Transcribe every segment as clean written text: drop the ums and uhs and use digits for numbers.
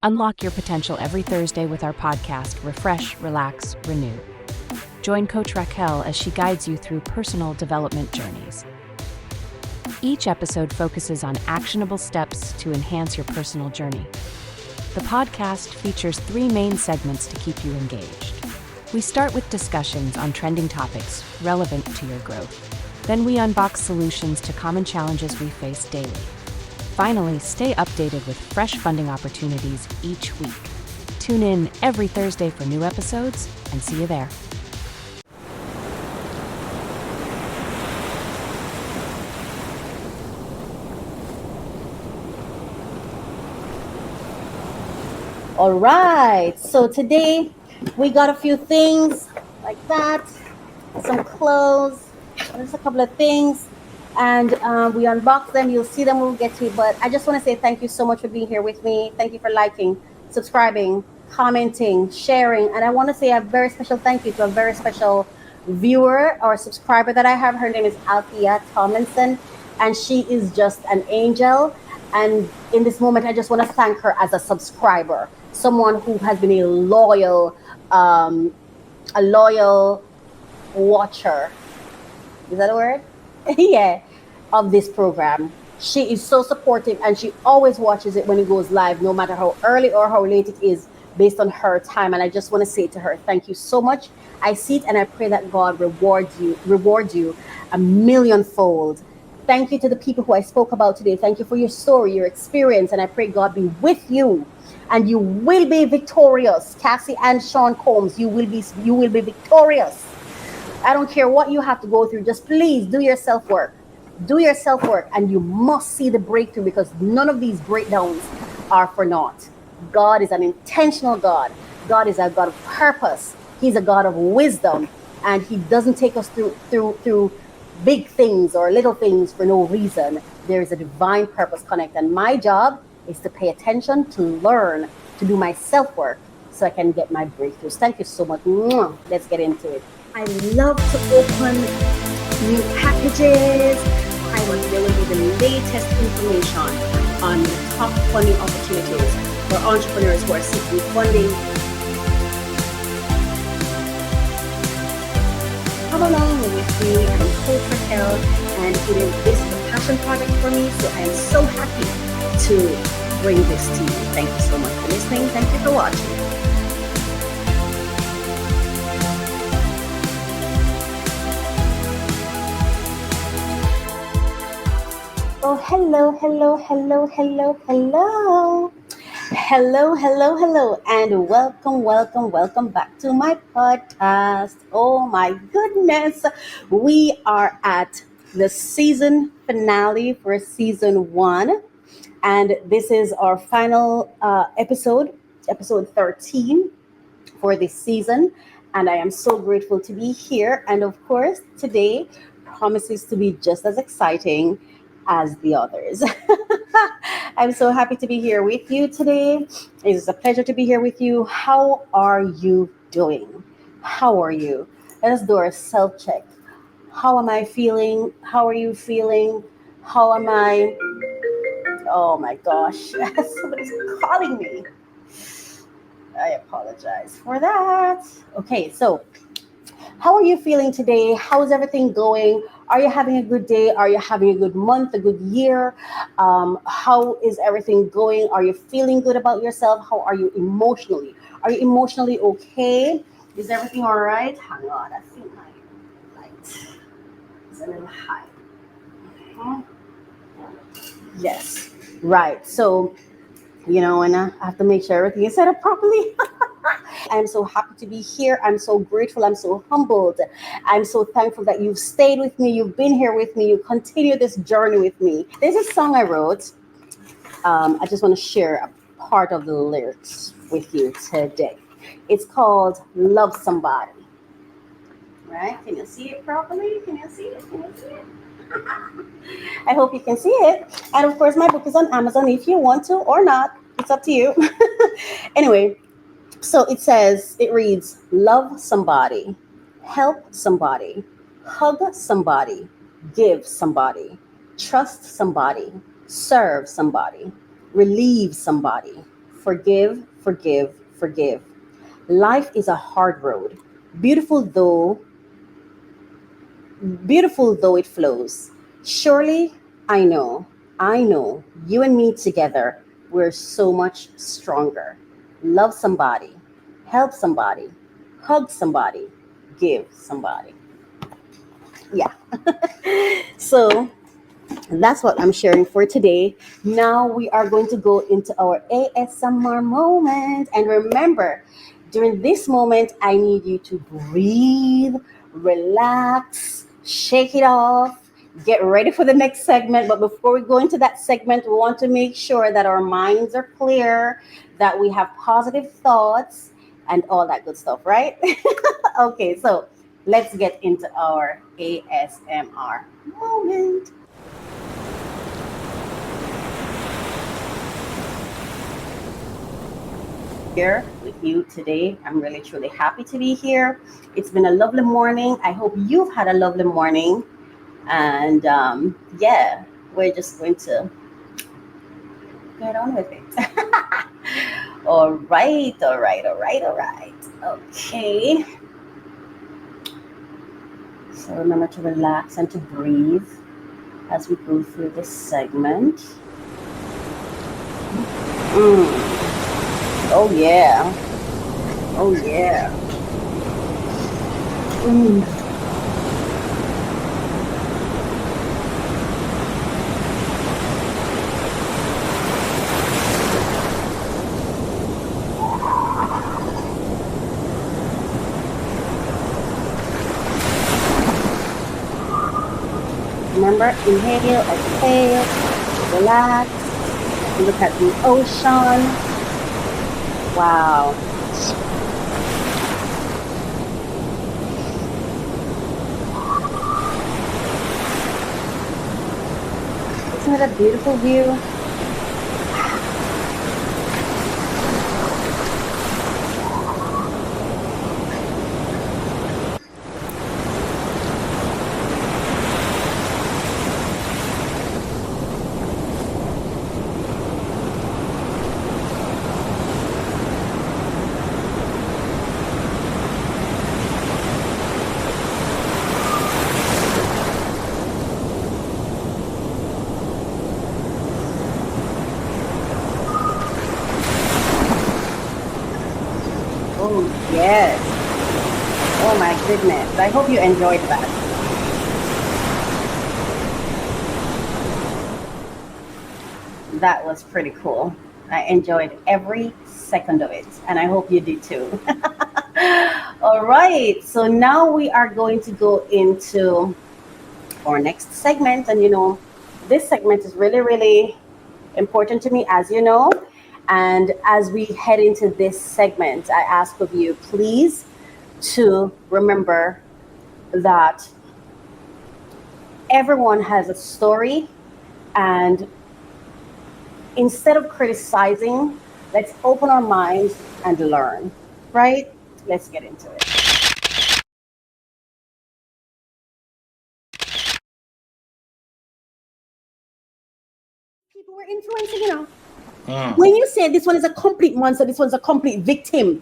Unlock your potential every Thursday with our podcast, Refresh, Relax, Renew. Join Coach Racquel as she guides you through personal development journeys. Each episode focuses on actionable steps to enhance your personal journey. The podcast features 3 main segments to keep you engaged. We start with discussions on trending topics relevant to your growth. Then we unbox solutions to common challenges we face daily. Finally, stay updated with fresh funding opportunities each week. Tune in every Thursday for new episodes, and see you there. All right, so today we got a few things like that, some clothes, just a couple of things, and we unbox them. You'll see them when we get to it, but I just want to say thank you so much for being here with me. Thank you for liking, subscribing, commenting, sharing, and I want to say a very special thank you to a very special viewer or subscriber that I have. Her name is Althea Tomlinson, and she is just an angel. And in this moment, I just want to thank her as a subscriber, someone who has been a loyal watcher. Is that a word? Yeah, of this program. She is so supportive, and she always watches it when it goes live, no matter how early or how late it is, based on her time. And I just want to say to her, thank you so much. I see it, and I pray that God rewards you a millionfold. Thank you to the people who I spoke about today. Thank you for your story, your experience, and I pray God be with you, and you will be victorious. Cassie and Sean Combs, you will be victorious. I don't care what you have to go through. Just please do your self-work. Do your self-work, and you must see the breakthrough, because none of these breakdowns are for naught. God is an intentional God. God is a God of purpose. He's a God of wisdom, and He doesn't take us through big things or little things for no reason. There is a divine purpose connect, and my job is to pay attention, to learn, to do my self-work so I can get my breakthroughs. Thank you so much. Let's get into it. I love to open new packages. I want to deliver the latest information on top funding opportunities for entrepreneurs who are seeking funding. Come along with me. I'm Coach Racquel, and this is a passion project for me, so I am so happy to bring this to you. Thank you so much for listening. Thank you for watching. Oh, hello, and welcome back to my podcast. Oh my goodness, we are at the season finale for season 1, and this is our final episode 13 for this season, and I am so grateful to be here. And of course, today promises to be just as exciting as the others. I'm so happy to be here with you today. It is a pleasure to be here with you. How are you doing? How are you? Let us do our self-check. How am I feeling? How are you feeling? How am I? Oh my gosh, somebody's calling me. I apologize for that. Okay, so how are you feeling today? How is everything going? Are you having a good day? Are you having a good month, a good year? How is everything going? Are you feeling good about yourself? How are you emotionally? Are you emotionally okay? Is everything all right? Hang on, I think my light is a little high. Yes, right. So, and I have to make sure everything is set up properly. I'm so happy to be here. I'm so grateful. I'm so humbled. I'm so thankful that you've stayed with me. You've been here with me. You continue this journey with me. There's a song I wrote. I just want to share a part of the lyrics with you today. It's called Love Somebody. Right? Can you see it properly? Can you see it? I hope you can see it. And of course, my book is on Amazon if you want to or not. It's up to you. Anyway, so it reads, love somebody, help somebody, hug somebody, give somebody, trust somebody, serve somebody, relieve somebody, Forgive, forgive, forgive. Life is a hard road. Beautiful though, beautiful though it flows. Surely, I know, you and me together, we're so much stronger. Love somebody, help somebody, hug somebody, give somebody. Yeah. So that's what I'm sharing for today. Now we are going to go into our ASMR moment. And remember, during this moment, I need you to breathe, relax, shake it off, get ready for the next segment. But before we go into that segment, we want to make sure that our minds are clear, that we have positive thoughts, and all that good stuff, right? Okay, so let's get into our ASMR moment. Here with you today. I'm really truly happy to be here. It's been a lovely morning. I hope you've had a lovely morning. And yeah, we're just going to get on with it. All right, all right, all right, all right. Okay. So remember to relax and to breathe as we go through this segment. Oh yeah. Oh yeah. Mm. Remember, inhale, exhale, relax, look at the ocean. Wow. Isn't it a beautiful view? Oh, yes. Oh my goodness. I hope you enjoyed that. That was pretty cool. I enjoyed every second of it, and I hope you did too. All right. So now we are going to go into our next segment. And this segment is really, really important to me, as you know. And as we head into this segment, I ask of you, please, to remember that everyone has a story. And instead of criticizing, let's open our minds and learn, right? Let's get into it. People were influencing. When you say this one is a complete monster, this one's a complete victim,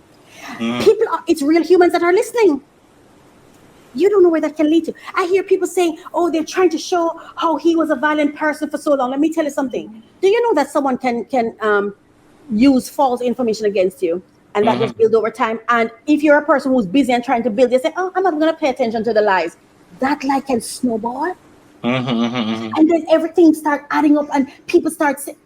people it's real humans that are listening. You don't know where that can lead to. I hear people saying, oh, they're trying to show how he was a violent person for so long. Let me tell you something. Do you know that someone can use false information against you, and that just build over time? And if you're a person who's busy and trying to build, you say, oh, I'm not going to pay attention to the lies. That lie can snowball. And then everything start adding up, and people start saying,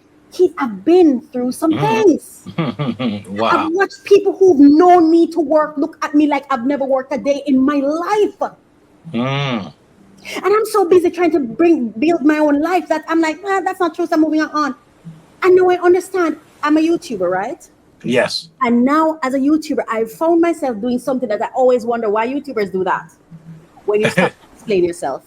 I've been through some things. Wow. I've watched people who've known me to work look at me like I've never worked a day in my life. And I'm so busy trying to build my own life that I'm like, that's not true. So I'm moving on. And now I understand. I'm a YouTuber, right? Yes. And now as a YouTuber, I found myself doing something that I always wonder why YouTubers do that. When you stop to explain yourself.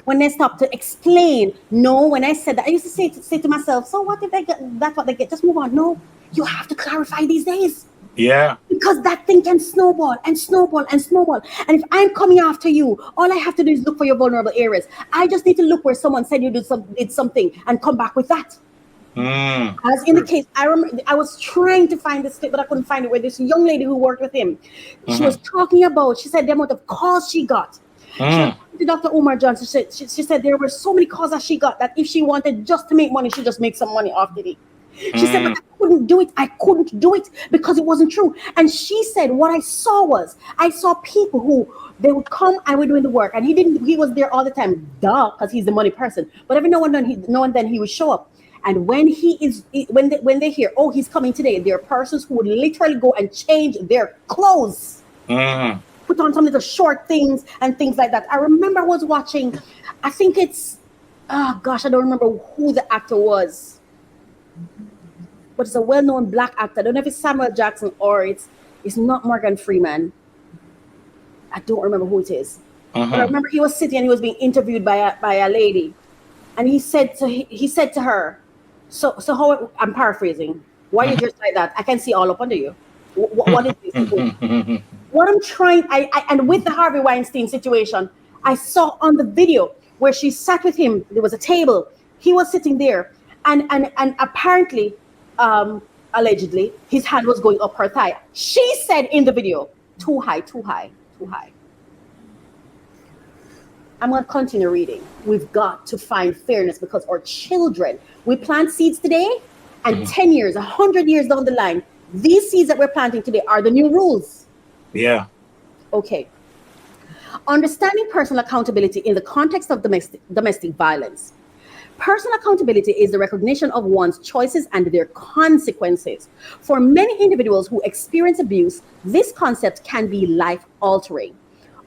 When they stop to explain. No, when I said that, I used to say to myself, so what if they get, that's what they get, just move on. No, you have to clarify these days. Yeah. Because that thing can snowball and snowball and snowball. And if I'm coming after you, all I have to do is look for your vulnerable areas. I just need to look where someone said you did something and come back with that. As in the case, I remember I was trying to find this clip, but I couldn't find it. Where this young lady who worked with him, she was talking about. She said the amount of calls she got. She was talking to Dr. Umar Johnson. She said there were so many calls that she got that if she wanted just to make money, she just make some money off Diddy. She said, but I couldn't do it. I couldn't do it because it wasn't true. And she said, what I saw people who they would come and we're doing the work, and he was there all the time, because he's the money person. But every now and then he would show up. And when when they hear, oh, he's coming today, there are persons who would literally go and change their clothes, put on some little short things and things like that. I remember I was watching, I think it's, oh gosh, I don't remember who the actor was, but it's a well-known black actor. I don't know if it's Samuel Jackson or it's not Morgan Freeman. I don't remember who it is. But I remember he was sitting and he was being interviewed by a lady, and he said to her, so how, I'm paraphrasing, why are you dressed like that? I can see all up under you. What is this? What I'm trying, and with the Harvey Weinstein situation, I saw on the video where she sat with him. There was a table. He was sitting there, and apparently, allegedly, his hand was going up her thigh. She said in the video, too high, too high, too high. I'm going to continue reading. We've got to find fairness because our children, we plant seeds today, and 10 years, 100 years down the line, these seeds that we're planting today are the new rules. Yeah. Okay. Understanding personal accountability in the context of domestic violence. Personal accountability is the recognition of one's choices and their consequences. For many individuals who experience abuse, this concept can be life-altering.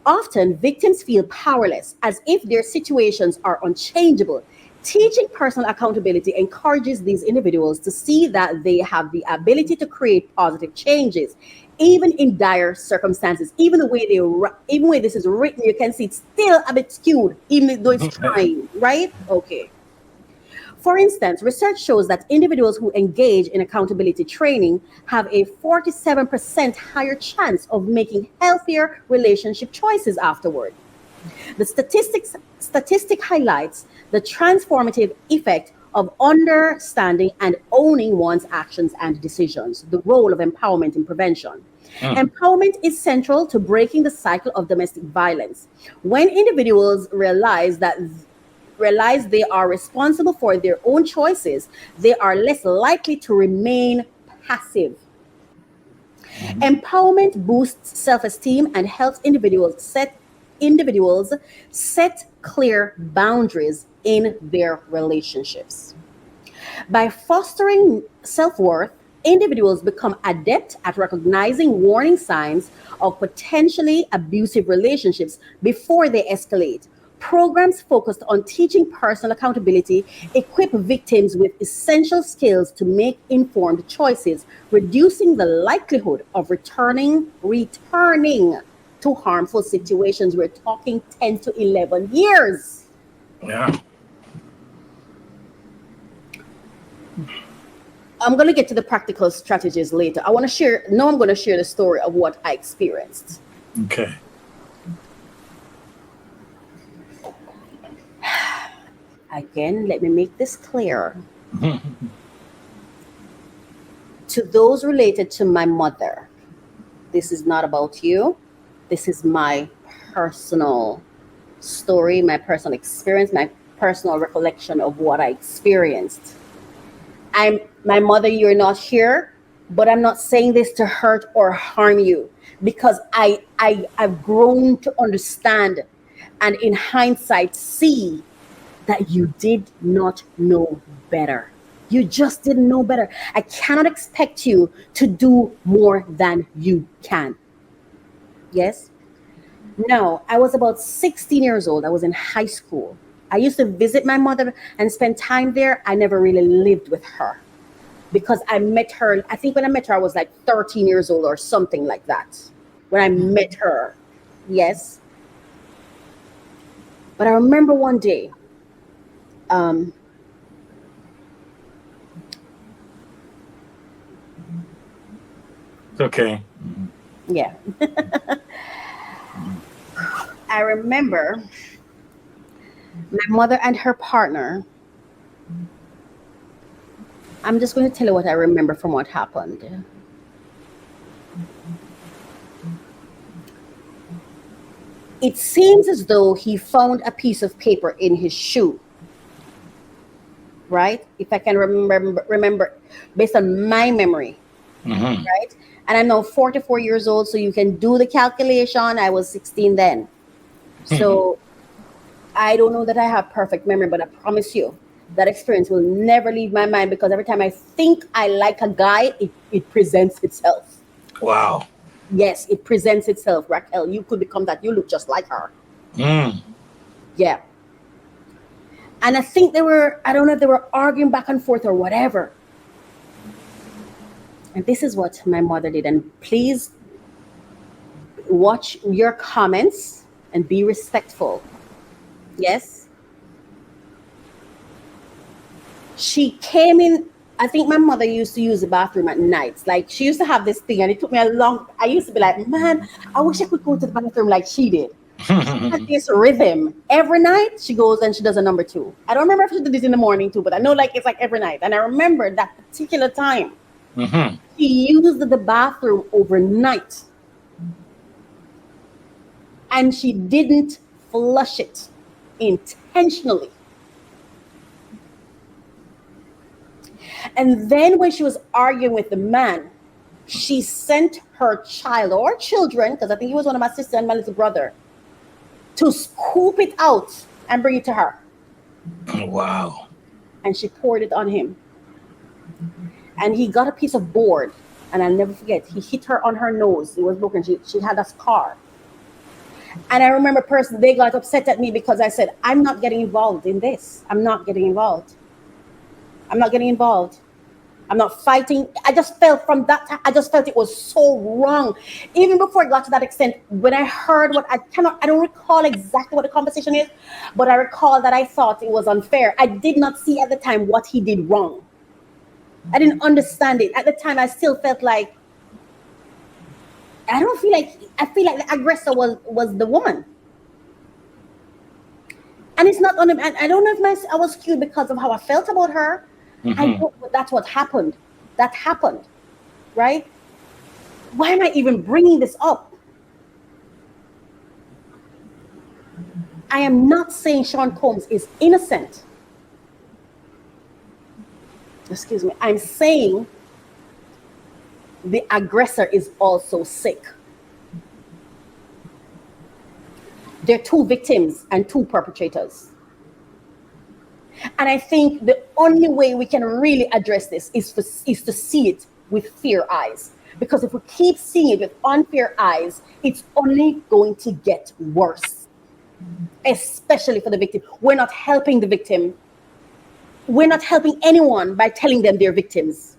Often, victims feel powerless, as if their situations are unchangeable. Teaching personal accountability encourages these individuals to see that they have the ability to create positive changes, even in dire circumstances. Even the way this is written, you can see it's still a bit skewed, even though it's trying, right? Okay. For instance, research shows that individuals who engage in accountability training have a 47% higher chance of making healthier relationship choices afterward. The statistic highlights the transformative effect of understanding and owning one's actions and decisions, the role of empowerment in prevention. Empowerment is central to breaking the cycle of domestic violence. When individuals realize they are responsible for their own choices, they are less likely to remain passive. Empowerment boosts self-esteem and helps individuals set clear boundaries in their relationships. By fostering self-worth, individuals become adept at recognizing warning signs of potentially abusive relationships before they escalate. Programs focused on teaching personal accountability equip victims with essential skills to make informed choices, reducing the likelihood of returning to harmful situations. We're talking 10 to 11 years. Yeah. I'm going to get to the practical strategies later. I'm going to share the story of what I experienced. Okay. Again, let me make this clear. To those related to my mother, this is not about you. This is my personal story, my personal experience, my personal recollection of what I experienced. My mother, you're not here, but I'm not saying this to hurt or harm you, because I've grown to understand and in hindsight see that you did not know better. You just didn't know better. I cannot expect you to do more than you can. Yes? No, I was about 16 years old. I was in high school. I used to visit my mother and spend time there. I never really lived with her because I met her. I think when I met her, I was like 13 years old or something like that. When I met her. Yes. But I remember one day, Okay. yeah. I remember my mother and her partner I'm just going to tell you what I remember from what happened. It seems as though he found a piece of paper in his shoe, right? If I can remember based on my memory, right? And I'm now 44 years old, so you can do the calculation. I was 16 then. So I don't know that I have perfect memory, but I promise you that experience will never leave my mind, because every time I think I like a guy, it presents itself. Wow. Yes, it presents itself. Racquel, you could become that. You look just like her. Yeah. And I think I don't know if they were arguing back and forth or whatever. And this is what my mother did. And please watch your comments and be respectful. Yes. She came in. I think my mother used to use the bathroom at nights. Like, she used to have this thing, and it took me I used to be like, man, I wish I could go to the bathroom like she did. She had this rhythm. Every night she goes and she does a number 2. I don't remember if she did it in the morning too, but I know like it's like every night. And I remember that particular time. She used the bathroom overnight. And she didn't flush it intentionally. And then when she was arguing with the man, she sent her child or children, because I think he was one of my sisters and my little brother, to scoop it out and bring it to her. Wow. And she poured it on him. And he got a piece of board, and I'll never forget, he hit her on her nose. It was broken. She had a scar. And I remember personally, they got upset at me because I said, I'm not getting involved in this. I'm not getting involved. I'm not getting involved. I'm not fighting. I just felt from that time, I just felt it was so wrong. Even before it got to that extent, when I heard I don't recall exactly what the conversation is, but I recall that I thought it was unfair. I did not see at the time what he did wrong. I didn't understand it. At the time, I still felt like, I feel like the aggressor was the woman. And it's not on him. I don't know if I was skewed because of how I felt about her. I know, but that's what happened. That happened, right? Why am I even bringing this up? I am not saying Sean Combs is innocent. Excuse me. I'm saying the aggressor is also sick. There are 2 victims and 2 perpetrators. And I think the only way we can really address this is to see it with fair eyes. Because if we keep seeing it with unfair eyes, it's only going to get worse. Especially for the victim. We're not helping the victim. We're not helping anyone by telling them they're victims.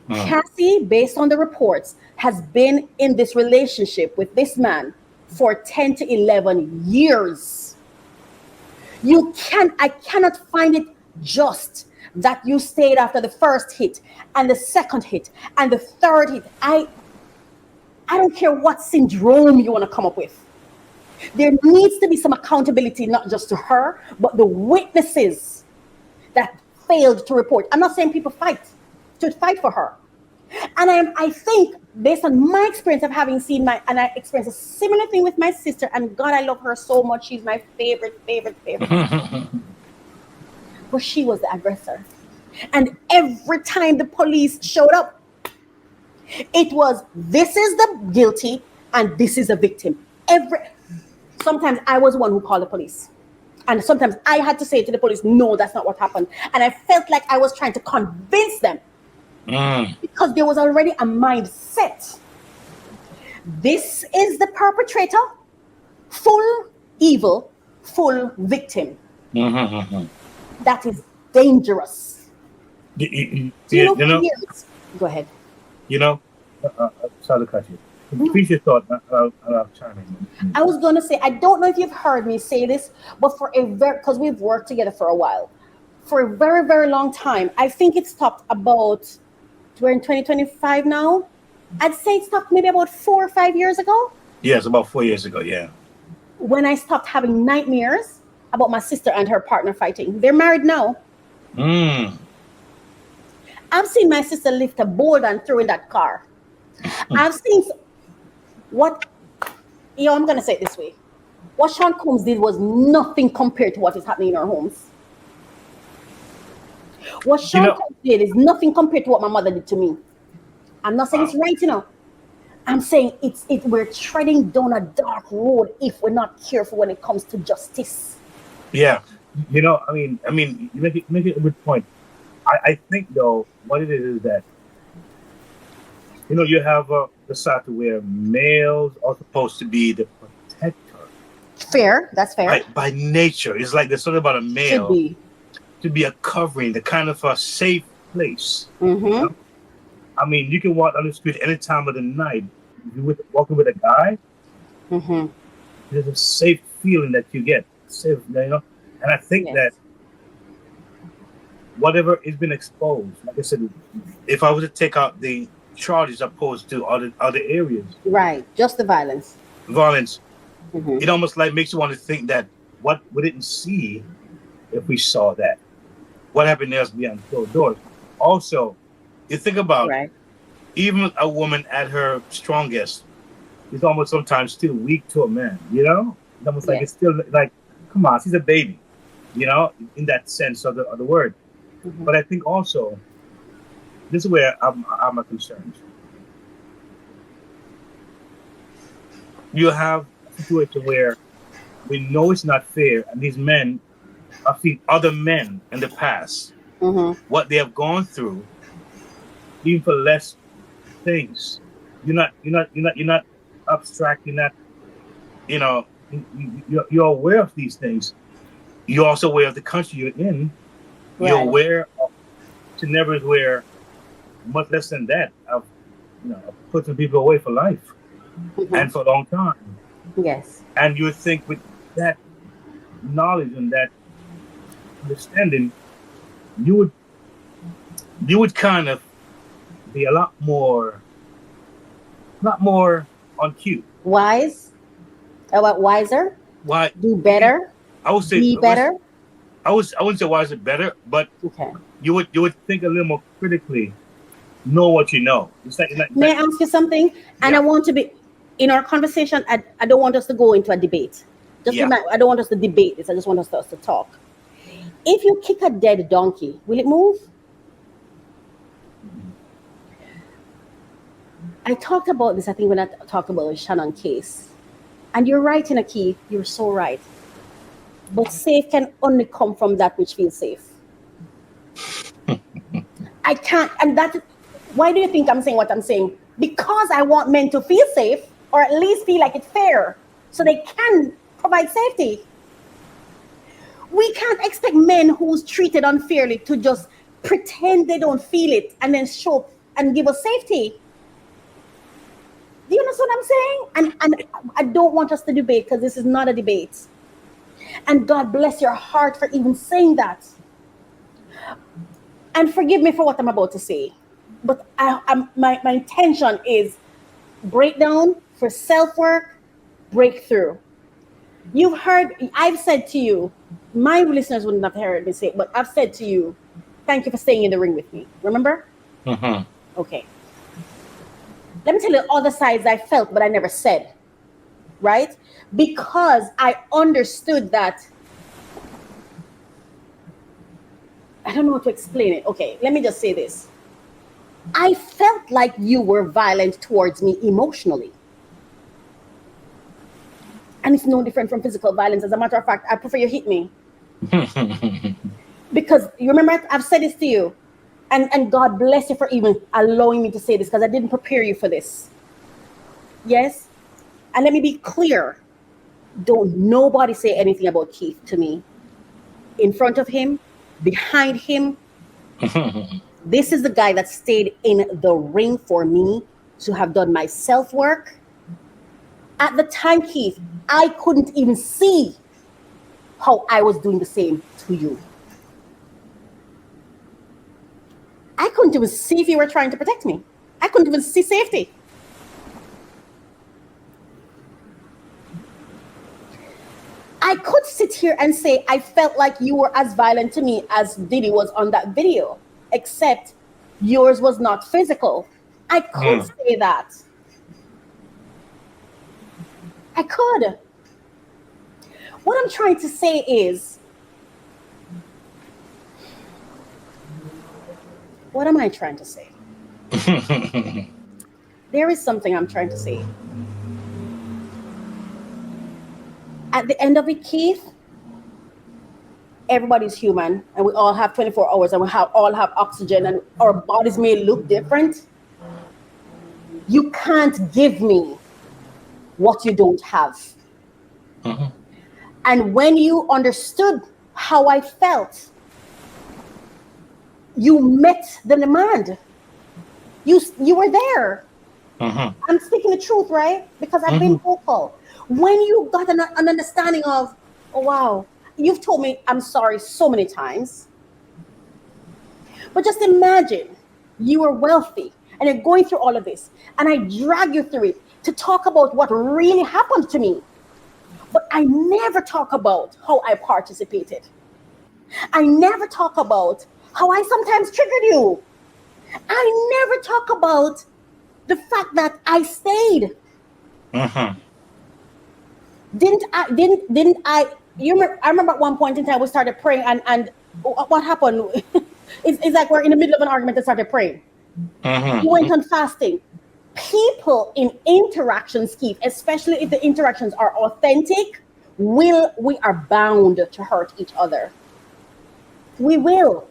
Cassie, based on the reports, has been in this relationship with this man for 10 to 11 years. I cannot find it just that you stayed after the first hit and the second hit and the third hit. I don't care what syndrome you want to come up with. There needs to be some accountability, not just to her, but the witnesses that failed to report. I'm not saying people should fight for her. And I think, based on my experience of having seen and I experienced a similar thing with my sister, and God, I love her so much. She's my favorite. But she was the aggressor. And every time the police showed up, it was, this is the guilty and this is the victim. Sometimes I was the one who called the police. And sometimes I had to say to the police, no, that's not what happened. And I felt like I was trying to convince them. Because there was already a mindset. This is the perpetrator, full evil, full victim. That is dangerous. You know, go ahead. You know, sorry to cut you. Please your thought, I'll chime in. I was going to say, I don't know if you've heard me say this, but because we've worked together for a while, for a very, very long time, I think it stopped about, we're in 2025 now. I'd say it stopped maybe about 4 or 5 years ago. Yes, about 4 years ago, yeah. When I stopped having nightmares about my sister and her partner fighting. They're married now. Mm. I've seen my sister lift a board and throw in that car. I've seen what, I'm going to say it this way. What Sean Combs did was nothing compared to what is happening in our homes. What You Sean know, Combs did is nothing compared to what my mother did to me. I'm not saying it's right. I'm saying we're treading down a dark road if we're not careful when it comes to justice. yeah. You make it a good point. I think though, what it is that you have the side where males are supposed to be the protector. Fair, that's fair. By nature, it's like there's something about a Should male be. to be a covering, the kind of a safe place. You Mm-hmm. know? I mean, you can walk on the street any time of the night. If you're walking with a guy, Mm-hmm. there's a safe feeling that you get. Safe, And I think that Yes. whatever has been exposed, like I said, if I was to take out the charges opposed to other areas, Right. Just the violence. violence, Mm-hmm. it almost like makes you want to think that what we didn't see if we saw that. What happened there is behind closed doors. Also, you think about Right. even a woman at her strongest is almost sometimes still weak to a man, It's almost like Yes. it's still like, come on, she's a baby, in that sense of the word. Mm-hmm. But I think also, this is where I'm concerned. You have a situation where we know it's not fair, and these men have seen other men in the past, Mm-hmm. what they have gone through, even for less things. You're not abstract. You're not, you're aware of these things. You're also aware of the country you're in. You're Right. aware of scenarios where much less than that of putting people away for life and Mm-hmm. for a long time. Yes. And you would think with that knowledge and that understanding, you would you would kind of be a lot more on cue. Wise. About wiser. Why? Do better. I would say Be better. I wouldn't say why is it better, but Okay. you would think a little more critically, know what you know. May I ask you something? And I Yeah, want to be in our conversation. I don't want us to go into a debate. Just yeah. remember, I don't want us to debate this. I just want us to talk. If you kick a dead donkey, will it move? I talked about this, I think, when I talked about the Shannon case. And you're right, in a key. You're so right. But safe can only come from that which feels safe. I can't, and that. Why do you think I'm saying what I'm saying? Because I want men to feel safe, or at least feel like it's fair, so they can provide safety. We can't expect men who's treated unfairly to just pretend they don't feel it and then show and give us safety. Do you understand what I'm saying? And I don't want us to debate, because this is not a debate. And God bless your heart for even saying that. And forgive me for what I'm about to say. But my intention is breakdown for self-work, breakthrough. You've heard, I've said to you, my listeners wouldn't have heard me say it, but I've said to you, thank you for staying in the ring with me. Remember? Mm-hmm. Okay. Let me tell you the other sides I felt, but I never said. Right? Because I understood that. I don't know how to explain it. Okay, let me just say this. I felt like you were violent towards me emotionally. And it's no different from physical violence. As a matter of fact, I prefer you hit me. Because you remember, I've said this to you. And God bless you for even allowing me to say this, because I didn't prepare you for this. Yes? And let me be clear. Don't nobody say anything about Keith to me. In front of him, behind him. This is the guy that stayed in the ring for me to have done my self-work. At the time, Keith, I couldn't even see how I was doing the same to you. I couldn't even see if you were trying to protect me. I couldn't even see safety. I could sit here and say I felt like you were as violent to me as Diddy was on that video, except yours was not physical. I could say that. I could. What I'm trying to say is, what am I trying to say? There is something I'm trying to say. At the end of it, Keith, everybody's human and we all have 24 hours and we all have oxygen and our bodies may look different. You can't give me what you don't have. And when you understood how I felt, you met the demand. You were there. I'm speaking the truth, right? Because I've been vocal. When you got an understanding of, oh wow, you've told me I'm sorry so many times. But just imagine you are wealthy and you're going through all of this, and I drag you through it to talk about what really happened to me. But I never talk about how I participated. I never talk about how I sometimes triggered you. I never talk about the fact that I stayed. Didn't I? I remember at one point in time we started praying, and what happened? It's like we're in the middle of an argument and started praying. We went on fasting. People in interactions, Keith, especially if the interactions are authentic, we are bound to hurt each other. We will.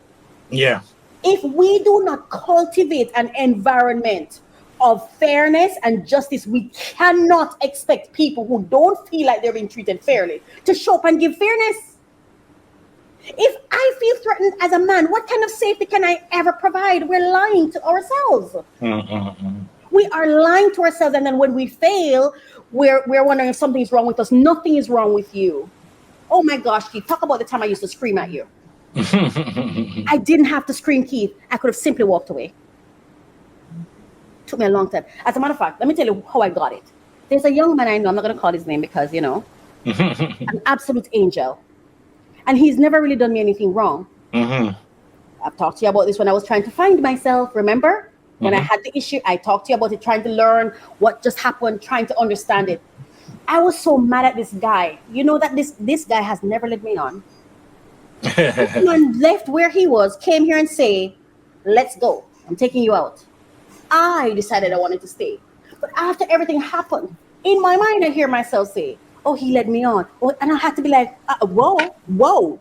Yeah. If we do not cultivate an environment of fairness and justice, we cannot expect people who don't feel like they're being treated fairly to show up and give fairness. If I feel threatened as a man, what kind of safety can I ever provide? We're lying to ourselves. We are lying to ourselves, and then when we fail, we're wondering if something is wrong with us. Nothing is wrong with you. Oh my gosh, Keith, talk about the time I used to scream at you. I didn't have to scream, Keith. I could have simply walked away. Took me a long time. As a matter of fact, let me tell you how I got it. There's a young man I know, I'm not going to call his name because, an absolute angel. And he's never really done me anything wrong. I've talked to you about this when I was trying to find myself, remember? When I had the issue, I talked to you about it, trying to learn what just happened, trying to understand it. I was so mad at this guy. You know that this guy has never led me on. This man left where he was, came here and say, let's go. I'm taking you out. I decided I wanted to stay. But after everything happened, in my mind, I hear myself say, oh, he led me on. Oh, and I had to be like, whoa.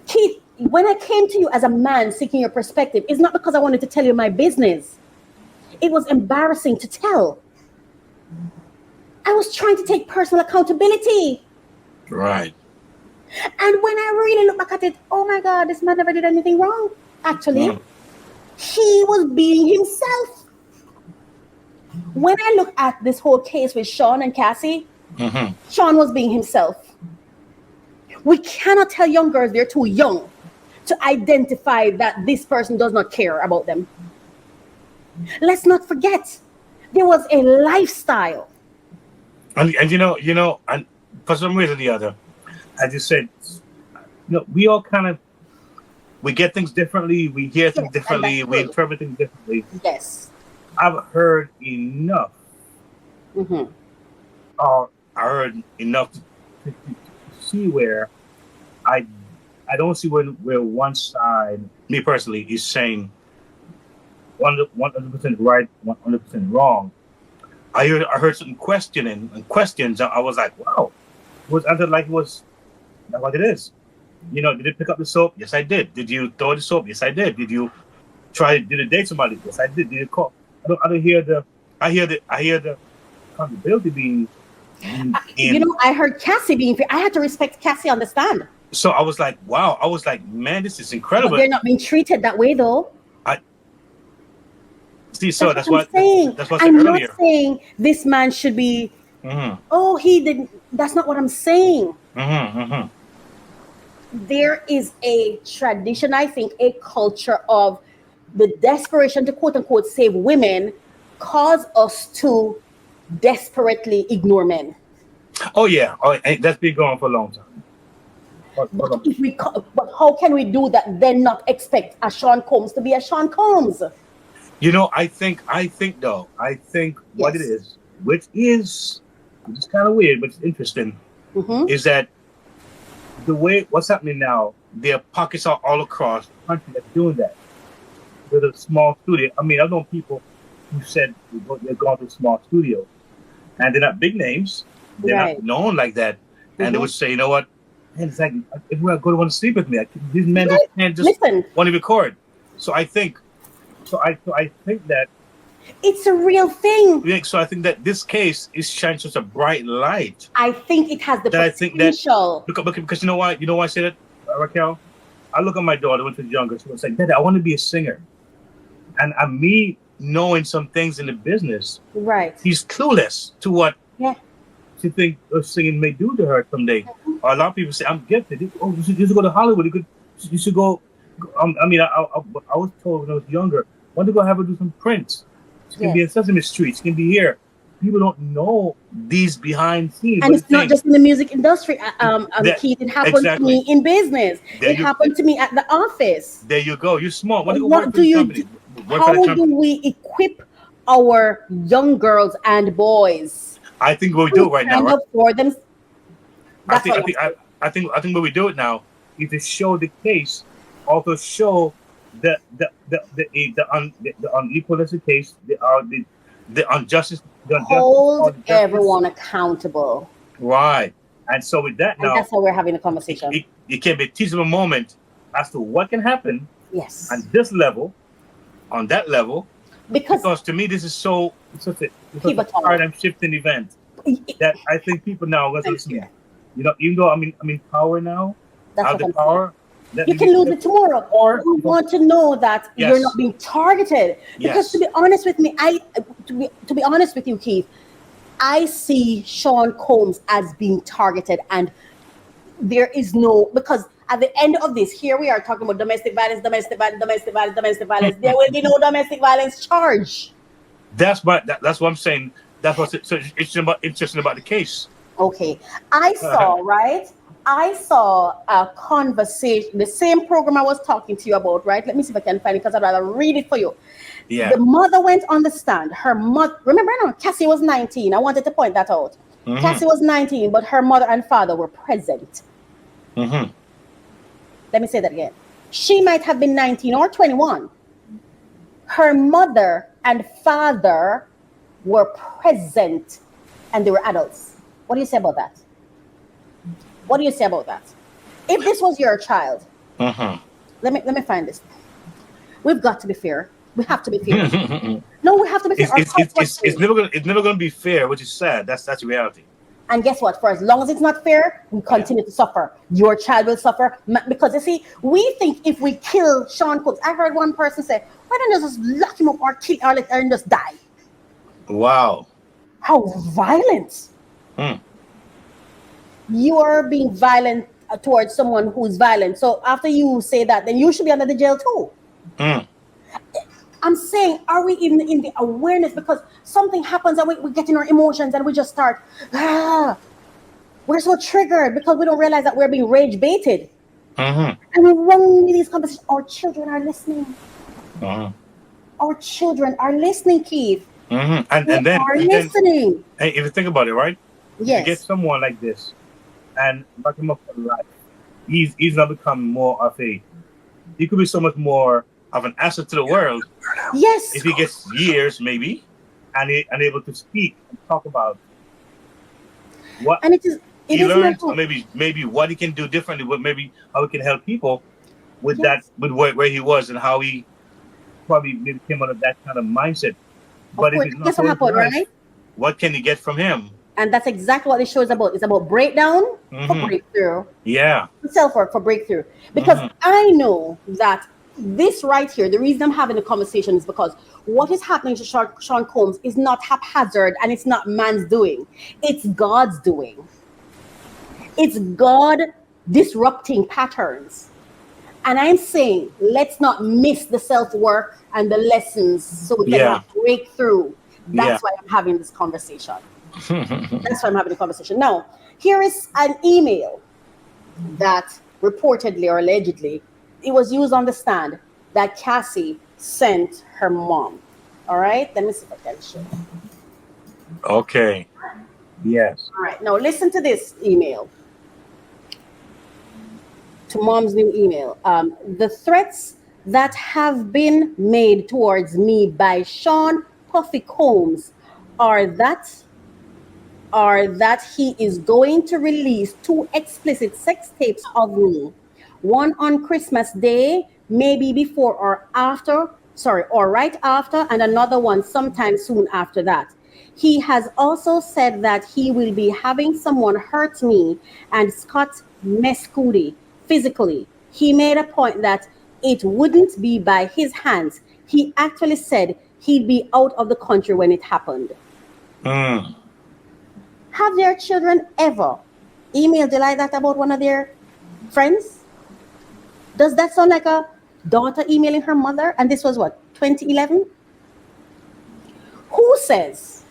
Keith, when I came to you as a man seeking your perspective, it's not because I wanted to tell you my business. It was embarrassing to tell. I was trying to take personal accountability. Right. And when I really look back at it, oh my God, this man never did anything wrong. Actually, he was being himself. When I look at this whole case with Sean and Cassie, Sean was being himself. We cannot tell young girls they're too young to identify that this person does not care about them. Let's not forget, there was a lifestyle. And and for some reason or the other, as you said, we all kind of, we get things differently, we hear things differently, we interpret things differently. Yes. I've heard enough. I heard enough to see where I don't see where one side, me personally, is saying 100% right, 100% wrong. I heard some questions, and I was like, wow. Was answered like it was not what it is. Did you pick up the soap? Yes, I did. Did you throw the soap? Yes, I did. Did you did you date somebody? Yes, I did. Did you call? I don't hear the accountability being. I heard Cassie being fair. I had to respect Cassie on the stand. So I was like, wow. I was like, man, this is incredible. But they're not being treated that way, though. See, so that's what I'm saying. That's what I said I'm earlier. not saying this man should be. Oh, he didn't. That's not what I'm saying. There is a tradition, I think, a culture of the desperation to quote unquote save women cause us to desperately ignore men. Oh yeah, that's been going on for a long time. But but how can we do that? Then not expect a Sean Combs to be a Sean Combs? I think what it Yes. is, which is kind of weird, but it's interesting, Mm-hmm. is that the way what's happening now, there are pockets all across the country that's doing that with a small studio. I mean, I've known people who said they're going to small studios, and they're not big names, they're not Right. known like that, and they Mm-hmm. would say, you know what, man, it's like if we're going to want to sleep with me, these men just Right. can't just Listen, want to record. So I think, so I think that. it's a real thing. Yeah, so I think that this case is shining such a bright light I think it has the that I think that potential. because you know why? You know why I say that, Raquel? I look at my daughter when she was younger. She was like, "Daddy, I want to be a singer," and me knowing some things in the business, Right. she's clueless to what Yeah. she thinks singing may do to her someday. Or a lot of people say, "I'm gifted." Oh, you should go to Hollywood. You should go. I mean, I was told when I was younger, I want to go have her do some prints. She can be in Yes. Sesame Street. She can be here. People don't know these behind scenes. And But the it's not thing just in the music industry, that Keith. It happened to exactly me in business. there It happened to me at the office. there you go. You're smart. Want to go work What for do this you company? do? Work for How the do company. we equip our young girls and boys I think what we do to it right now, stand right? up for them? I That's think what I I'm think saying. I think what we do it now is to show the case, also show the unequalness of the case, the injustice, the injustice Hold or the justice. everyone accountable. Right. And so with that And now, that's how we're having a it, conversation. it, it can be a teachable moment as to what can happen Yes. on this level, on that level, Because because to me this is such a pivotal. paradigm shifting event that I think people now listen Thank to you. me. Even though I'm in power now, I That's have what the I'm saying. power. Let You me be can lose it tomorrow. or You want to know that you're not yes, being targeted. Because to yes, be honest with me, to be honest with you, Keith, I see Sean Combs as being targeted, and there is no, because at the end of this, here we are talking about domestic violence, domestic violence, domestic violence, domestic violence. There will be no domestic violence charge. that's what I'm saying. That's what's so interesting about the case. Okay. I saw, right? I saw a conversation, the same program I was talking to you about, right? Let me see if I can find it because I'd rather read it for you. The Yeah. mother went on the stand. Her mother, remember now, Cassie was 19. I wanted to point that out. Mm-hmm. Cassie was 19, but her mother and father were present. Mm-hmm. Let me say that again. She might have been 19 or 21. Her mother and father were present and they were adults. What do you say about that? What do you say about that? If this was your child, Mm-hmm. let me find this. We've got to be fair. We have to be fair. No, we have to be fair. it's, Our it's, it's, culture it's, it's changed. never gonna be fair, which is sad. That's reality. And guess what? For as long as it's not fair, we continue to suffer. Your child will suffer because you see, we think if we kill Sean Combs, I heard one person say, "Why don't you just lock him up or kill or let him just die?" Wow. How violent! Mm. You are being violent towards someone who's violent. So after you say that, then you should be under the jail too. Mm. I'm saying, are we even in the awareness? Because something happens and we get in our emotions and we just start, we're so triggered because we don't realize that we're being rage baited. Mm-hmm. And we're wrong with these conversations. Our children are listening. Mm-hmm. Our children are listening, Keith. Mm-hmm. And They and then are and then listening. hey, if you think about it, right? If you get Yes. someone like this and lock him up for life, he's not become more of a. He could be so much more of an asset to the world Yes. if he gets years, maybe, and able to speak and talk about what And it he is learned, or not. maybe what he can do differently, but maybe how he can help people with that, Yes. with where he was and how he probably maybe came out of that kind of mindset. Of But if course. he's not Guess what for his happened, life, right? what can he get from him? And that's exactly what the show is about. It's about breakdown for Mm-hmm. breakthrough. Yeah. Self-work for breakthrough. Because Mm-hmm. I know that this right here, the reason I'm having the conversation is because what is happening to Sean Combs is not haphazard and it's not man's doing. It's God's doing. It's God disrupting patterns. And I'm saying, let's not miss the self-work and the lessons so we can Yeah. have breakthrough. Yeah. That's why I'm having this conversation. That's why I'm having a conversation. Now, here is an email that reportedly or allegedly it was used on the stand that Cassie sent her mom. All right, let me see if I can show. Okay. Yes. All right, now listen to this email. To mom's new email. The threats that have been made towards me by Sean Puffy Combs are that he is going to release 2 explicit sex tapes of me. One on Christmas Day, maybe before or after, or right after, and another one sometime soon after that. He has also said that he will be having someone hurt me and Scott Mescudi physically. He made a point that it wouldn't be by his hands. He actually said he'd be out of the country when it happened. Mm. Have their children ever emailed you like that about one of their friends? Does that sound like a daughter emailing her mother? And this was what, 2011? Who says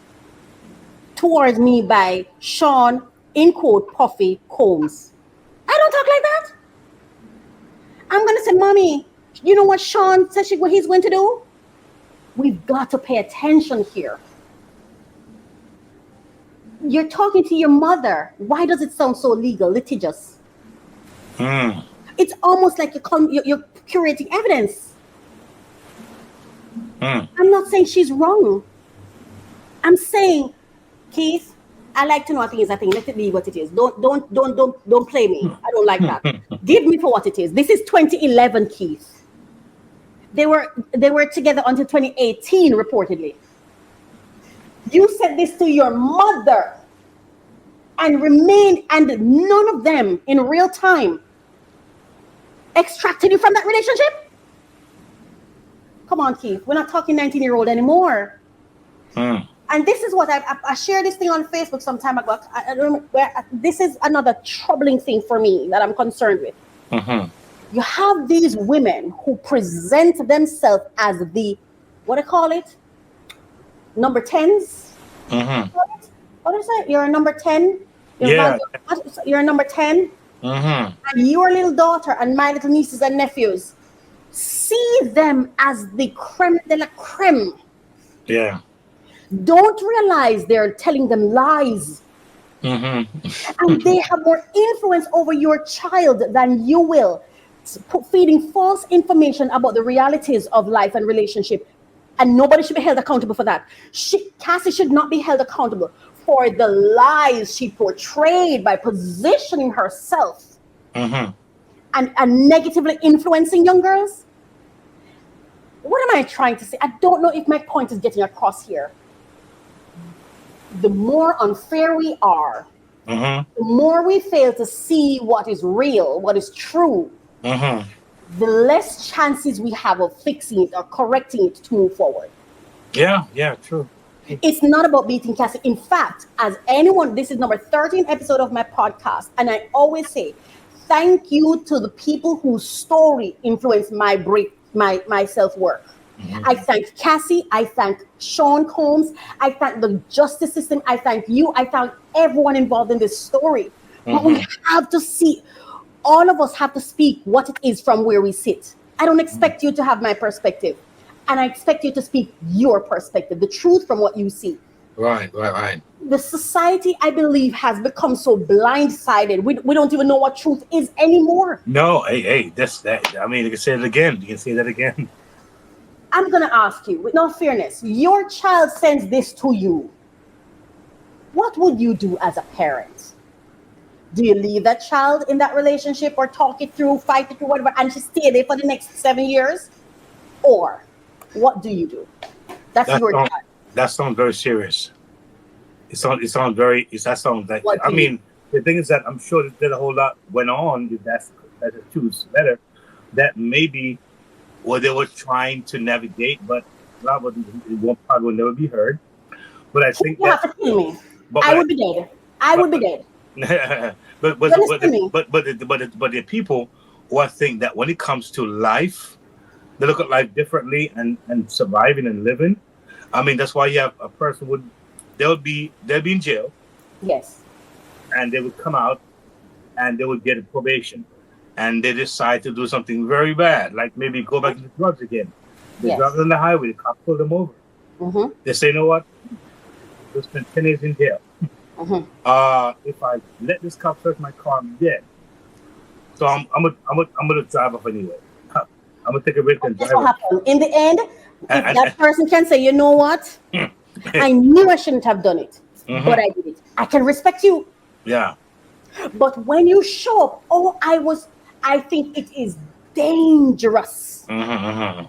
towards me by Sean, in quote, Puffy Combs? I don't talk like that. I'm going to say, Mommy, you know what Sean says what he's going to do? We've got to pay attention here. You're talking to your mother. Why does it sound so legal, litigious? Mm. It's almost like you're curating evidence. Mm. I'm not saying she's wrong. I'm saying, Keith, I like to know a thing is a thing. Let it be what it is. Don't play me. I don't like that. Give me for what it is. This is 2011, Keith. They were together until 2018, reportedly. You said this to your mother and none of them in real time extracted you from that relationship? Come on, Keith. We're not talking 19-year-old anymore. Mm. And this is what I shared this thing on Facebook some time ago. I don't remember this is another troubling thing for me that I'm concerned with. Mm-hmm. You have these women who present themselves as the, what do you call it? Number 10s? Mm-hmm. What is it? You're a number 10? You're a number 10? Mm-hmm. And your little daughter and my little nieces and nephews see them as the creme de la creme. Yeah. Don't realize they're telling them lies. Mm-hmm. And they have more influence over your child than you will. Feeding false information about the realities of life and relationship. And nobody should be held accountable for that. Cassie should not be held accountable for the lies she portrayed by positioning herself and negatively influencing young girls. What am I trying to say? I don't know if my point is getting across here. The more unfair we are, the more we fail to see what is real, what is true, the less chances we have of fixing it or correcting it to move forward. Yeah, true. It's not about beating Cassie. In fact, as anyone, this is number 13 episode of my podcast, and I always say, thank you to the people whose story influenced my self-work. I thank Cassie. I thank Sean Combs. I thank the justice system. I thank you. I thank everyone involved in this story. But we have to see, all of us have to speak what it is from where we sit. I don't expect you to have my perspective. And I expect you to speak your perspective, the truth from what you see. Right. The society, I believe, has become so blindsided. We don't even know what truth is anymore. No, hey, that's that. I mean, you can say it again. You can say that again. I'm going to ask you, with no fairness, your child sends this to you. What would you do as a parent? Do you leave that child in that relationship or talk it through, fight it through, whatever, and just stay there for the next 7 years? Or what do you do? That's your child. That sounds very serious. That sounds like, I mean, the thing is that I'm sure that a whole lot went on, if that's a truth better, that maybe what they were trying to navigate, but probably will never be heard. But I think you have to kill me. I would be dead. I would be dead. but the people who I think that when it comes to life, they look at life differently and surviving and living. I mean, that's why you have a person they'll be in jail, Yes. and they would come out, and they would get a probation, and they decide to do something very bad, like maybe go back to the drugs again. They Yes. drive on the highway, the cop pull them over. Mm-hmm. They say, you know what? They'll spend 10 years in jail. Mm-hmm. If I let this cop search my car, I'm dead. So I'm gonna drive off anyway. I'm gonna take a risk and That's drive what off. happened. In the end, if And- that person can say, you know what? I knew I shouldn't have done it, but I did it. I can respect you. Yeah. But when you show up, I think it is dangerous. The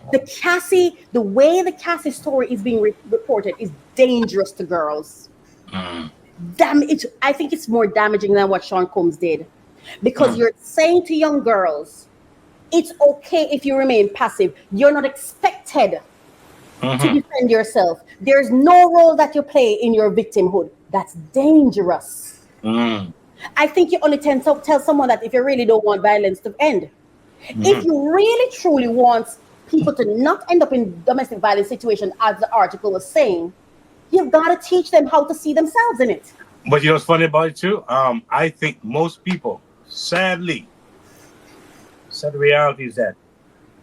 way the Cassie story is being reported is dangerous to girls. Damn it! I think it's more damaging than what Sean Combs did, because you're saying to young girls, it's okay if you remain passive. You're not expected to defend yourself. There's no role that you play in your victimhood. That's dangerous. I think you only tend to tell someone that if you really don't want violence to end. If you really truly want people to not end up in domestic violence situation, as the article was saying, you've got to teach them how to see themselves in it. But you know what's funny about it too? I think most people, sadly, sad reality is that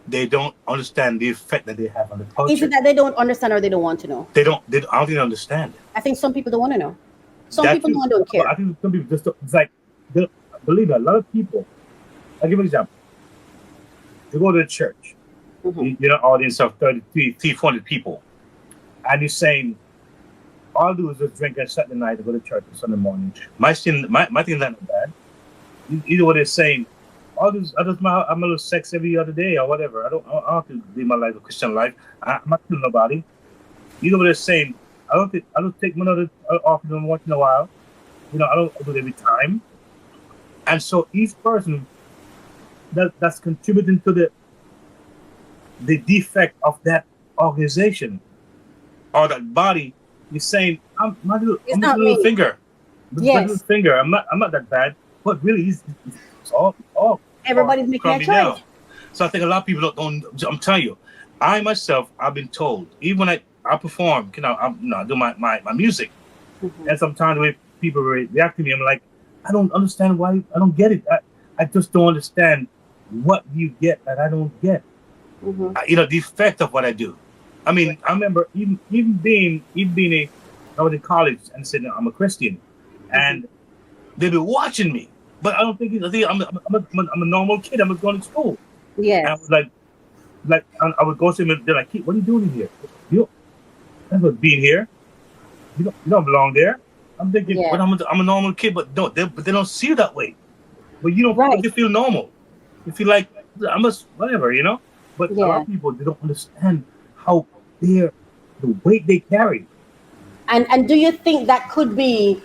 they don't understand the effect that they have on the culture. Is it that they don't understand or they don't want to know? They don't. I don't even understand. I think some people don't want to know. Some people don't care. I think some people just don't, it's like, believe me, a lot of people. I'll give you an example. You go to the church, you're an audience of 300 people, and you're saying, all I do is just drink on Saturday night and go to church on Sunday morning. My thing is not bad. Either what they're saying, I'm a little sex every other day or whatever. I don't have to live my life a Christian life. I'm not killing nobody. Either what they're saying, I don't take money off them once in a while. I don't do it every time. And so each person that's contributing to the defect of that organization or that body is saying, I'm a little finger. Yes. Little finger. I'm not that bad. But really, it's all everybody's making a choice. Now. So I think a lot of people don't. I'm telling you, I myself, I've been told, even when I perform, I do my music, and sometimes the way people react to me, I'm like, I don't understand why. I don't get it. I just don't understand what you get that I don't get. The effect of what I do. I mean, I remember even being I was in college and said I'm a Christian, and they've been watching me, but I don't think I'm a normal kid. I'm just going to school. Yes. And I was like I would go to them and they're like, what are you doing here? That's what being here. You don't belong there. I'm thinking, but I'm a normal kid, but they don't see you that way. But you don't right. You feel normal. You feel like I'm just whatever, But a lot of people, they don't understand how the weight they carry. And do you think that could be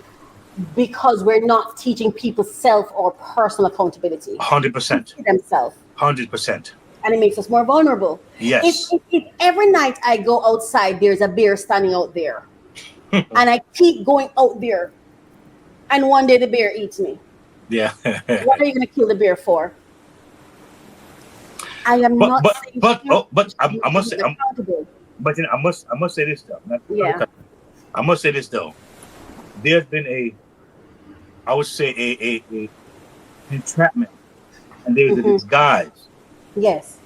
because we're not teaching people self or personal accountability? 100%. Themselves. 100%. And it makes us more vulnerable. Yes. If every night I go outside, there's a bear standing out there, and I keep going out there, and one day the bear eats me. Yeah. What are you going to kill the bear for? I am not saying. I must say, I must say this though. I must say this though. There's been I would say a entrapment, and there's a disguise. Yes.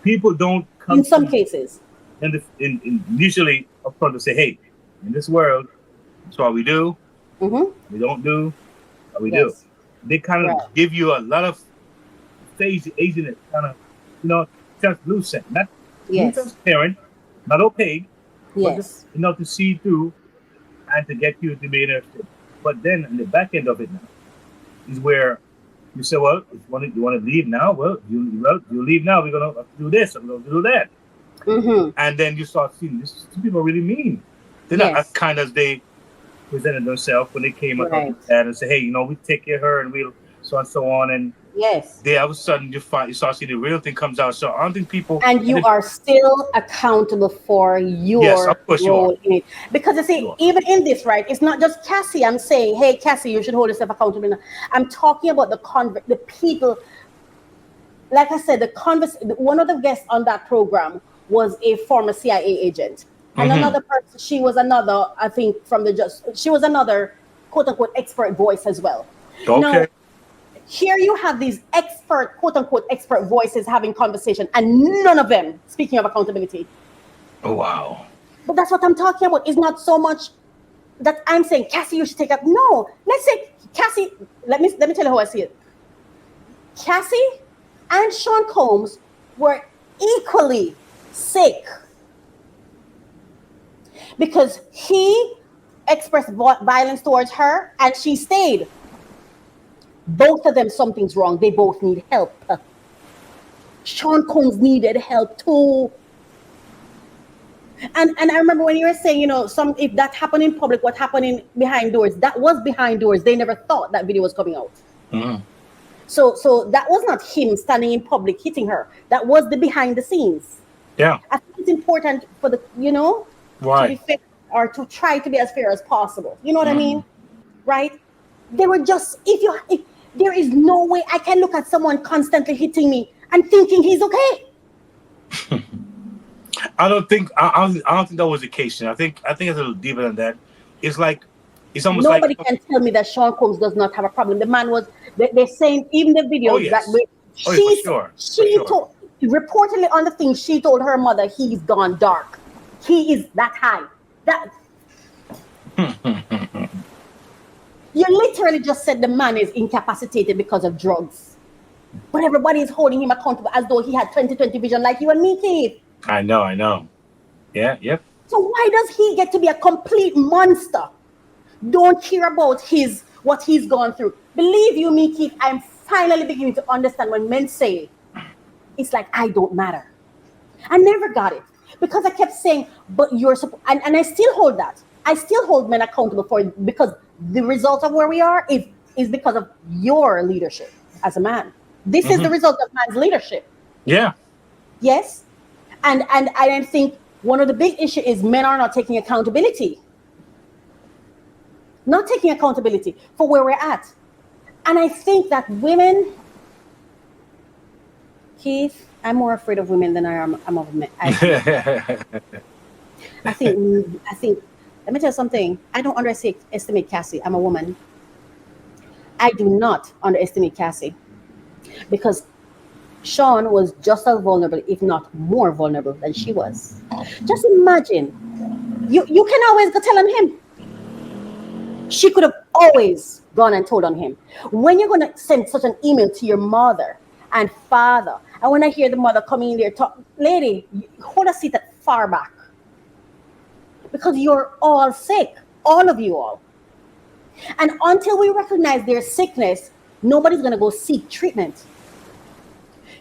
People don't come in some cases. In usually up front to say, hey, in this world, that's what we do. We don't do what we do. They kind of give you a lot of phase agent, kind of, translucent, not transparent, not opaque, but just enough to see through and to get you to be interested. But then in the back end of it now is where you say, well, if you want to leave now, you leave now. We're going to do this, and we're going to do that. And then you start seeing this people are really mean. They're not as kind as they presented themselves when they came up and say, hey, we take care of her and we'll so and so on. And then all of a sudden you start seeing the real thing comes out. So I don't think people. And you are still accountable for your role in it. Because you see, even in this, right, it's not just Cassie. I'm saying, hey, Cassie, you should hold yourself accountable. I'm talking about the people. Like I said, one of the guests on that program was a former CIA agent. And Mm-hmm. another person, she was another, I think, she was another quote unquote expert voice as well. Now, Okay. here you have these expert, quote unquote, expert voices having conversation, and none of them speaking of accountability. Oh, wow. But that's what I'm talking about. It's not so much that I'm saying, Cassie, you should take up. No, let's say Cassie. Let me tell you how I see it. Cassie and Sean Combs were equally sick because he expressed violence towards her and she stayed. Both of them, something's wrong. They both need help. Sean Combs needed help too. And I remember when you were saying, if that happened in public, what happened behind doors, that was behind doors. They never thought that video was coming out. Mm-hmm. So that was not him standing in public hitting her. That was the behind the scenes. Yeah. I think it's important for to Right. be fair, or to try to be as fair as possible. You know what I mean? Right? They were just, if there is no way I can look at someone constantly hitting me and thinking he's okay. I don't think that was the case. I think it's a little deeper than that. It's almost Nobody like can tell me that Sean Combs does not have a problem. The man was, they're saying, even the videos Oh, yes. she told, reportedly on the thing, she told her mother he's gone dark. He is that high. You literally just said the man is incapacitated because of drugs. But everybody is holding him accountable as though he had 20/20 vision like you and me, Keith. I know. Yeah, yep. So why does he get to be a complete monster? Don't care about what he's gone through. Believe you me, Keith, I'm finally beginning to understand when men say, it's like, I don't matter. I never got it. Because I kept saying, but you're supposed, and I still hold that. I still hold men accountable for it because the result of where we are is because of your leadership as a man. This is the result of man's leadership. Yeah. Yes. And I think one of the big issues is men are not taking accountability. Not taking accountability for where we're at. And I think that women, Keith, I'm more afraid of women than I'm of men. I think, let me tell you something. I don't underestimate Cassie. I'm a woman. I do not underestimate Cassie because Sean was just as vulnerable, if not more vulnerable than she was. Just imagine, you can always go tell on him. She could have always gone and told on him. When you're going to send such an email to your mother and father, and when I hear the mother coming in there, talk, lady, hold a seat at far back. Because you're all sick, all of you all. And until we recognize their sickness, nobody's going to go seek treatment.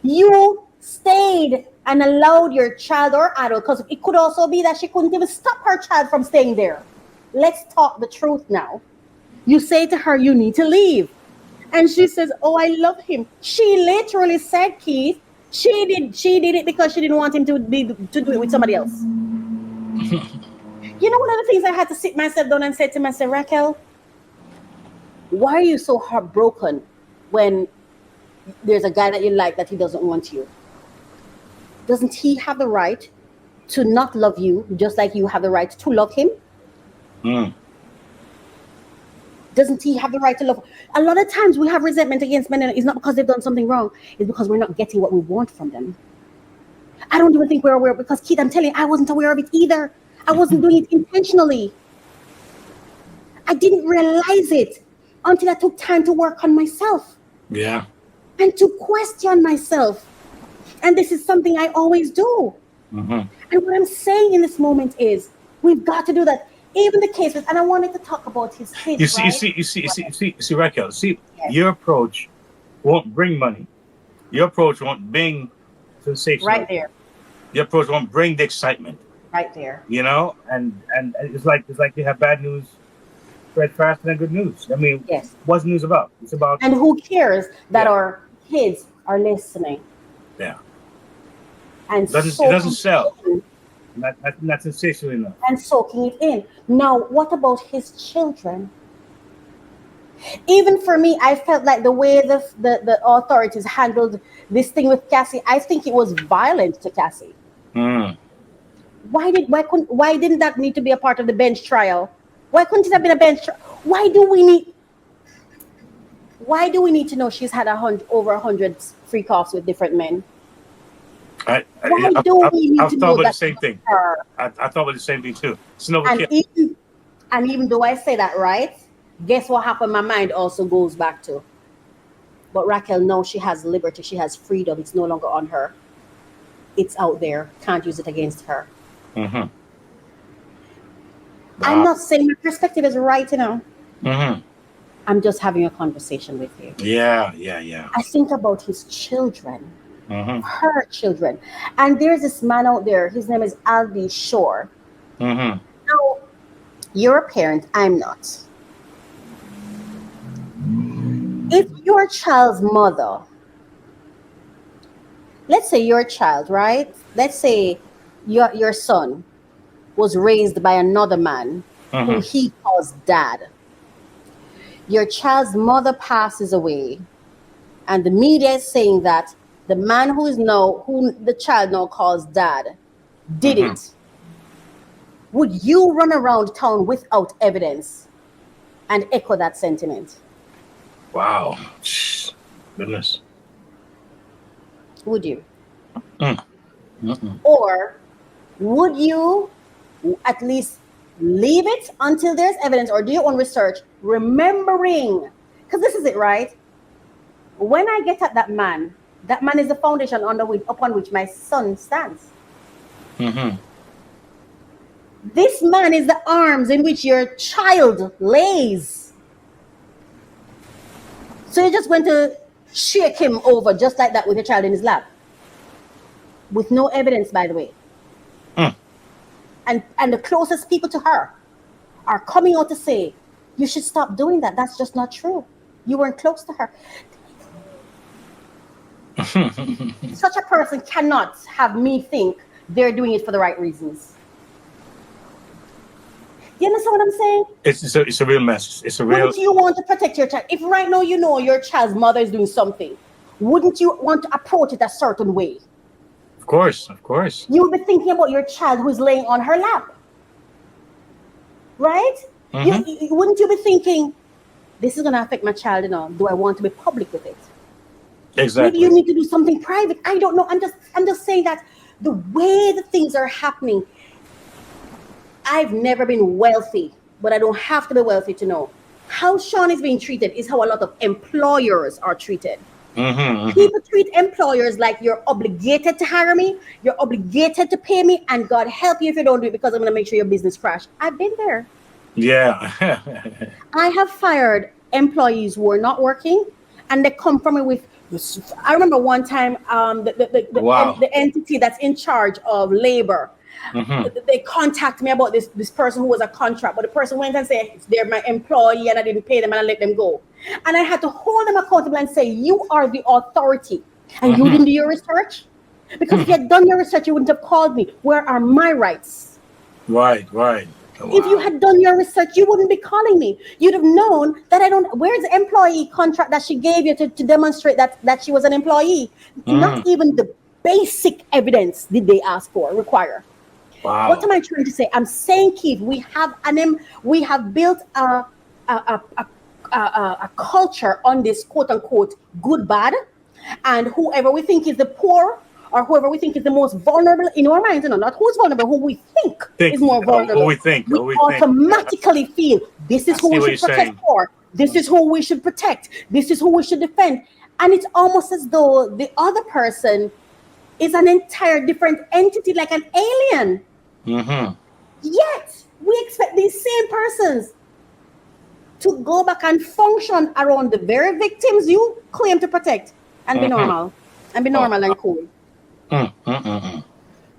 You stayed and allowed your child or adult, because it could also be that she couldn't even stop her child from staying there. Let's talk the truth now. You say to her, you need to leave. And she says, oh, I love him. She literally said, Keith, she did it because she didn't want him to do it with somebody else. You know, one of the things I had to sit myself down and say to myself, Racquel, why are you so heartbroken when there's a guy that you like that he doesn't want you? Doesn't he have the right to not love you just like you have the right to love him? Doesn't he have the right to love? A lot of times we have resentment against men, and it's not because they've done something wrong. It's because we're not getting what we want from them. I don't even think we're aware, because Keith, I'm telling you, I wasn't aware of it either. I wasn't doing it intentionally. I didn't realize it until I took time to work on myself. Yeah. And to question myself. And this is something I always do. And what I'm saying in this moment is, we've got to do that. Even the cases, and I wanted to talk about his kids. You see, Racquel. See, your approach won't bring money. Your approach won't bring sensation. Right there. Your approach won't bring the excitement. Right there. You know, and it's like you have bad news spread faster than good news. I mean, yes. What's the news about? It's about. And who cares that our kids are listening? Yeah. And it doesn't sell. Not sensational enough. And soaking it in. Now, what about his children? Even for me, I felt like the way the authorities handled this thing with Cassie, I think it was violent to Cassie. Why didn't that need to be a part of the bench trial? Why couldn't it have been a bench trial? Why do we need to know she's had over 100 freak offs with different men? Why do we need to know about that? The same thing. I thought about the same thing too. It's an And overkill. even though I say that right, guess what happened? My mind also goes back to, but Racquel, now she has liberty, she has freedom. It's no longer on her. It's out there. Can't use it against her. Mm-hmm. Wow. I'm not saying my perspective is right, Mm-hmm. I'm just having a conversation with you. Yeah. I think about his children, Mm-hmm. her children. And there's this man out there, his name is Aldi Shore. Mm-hmm. Now, you're a parent, I'm not. If your child's mother, let's say your child, right? Let's say your son was raised by another man who he calls dad. Your child's mother passes away, and the media is saying that the man who the child now calls dad did it. Would you run around town without evidence and echo that sentiment? Wow. Goodness. Would you? Or would you at least leave it until there's evidence, or do your own research, remembering, because this is it, right? When I get at that man is the foundation upon which my son stands. This man is the arms in which your child lays. So you're just going to shake him over just like that with your child in his lap, with no evidence, by the way. And the closest people to her are coming out to say, you should stop doing that. That's just not true. You weren't close to her. Such a person cannot have me think they're doing it for the right reasons. You understand what I'm saying? It's a real mess. Wouldn't you want to protect your child? If right now you know your child's mother is doing something, wouldn't you want to approach it a certain way? Of course. You would be thinking about your child who's laying on her lap. Right? Wouldn't you be thinking, this is going to affect my child, do I want to be public with it? Exactly. Maybe you need to do something private. I don't know. I'm just saying that the way the things are happening, I've never been wealthy, but I don't have to be wealthy to know. How Sean is being treated is how a lot of employers are treated. People treat employers like you're obligated to hire me, you're obligated to pay me, and God help you if you don't do it because I'm going to make sure your business crash. I've been there. Yeah. I have fired employees who are not working, and they come from me with. I remember one time, the entity that's in charge of labor, they contacted me about this person who was a contract, but the person went and said they're my employee and I didn't pay them and I let them go. And I had to hold them accountable and say, you are the authority and you didn't do your research? Because if you had done your research, you wouldn't have called me. Where are my rights? Right. Wow. If you had done your research, you wouldn't be calling me. You'd have known that where's the employee contract that she gave you to demonstrate that she was an employee? Not even the basic evidence did they require. Wow. What am I trying to say? I'm saying, Keith, we have built a culture on this quote unquote good bad, and whoever we think is the poor or whoever we think is the most vulnerable in our minds, not who's vulnerable, who we think is more vulnerable. Who we think. We automatically feel this is who we should protect for. This is who we should protect. This is who we should defend. And it's almost as though the other person is an entire different entity, like an alien. Yet we expect these same persons to go back and function around the very victims you claim to protect and be normal and cool.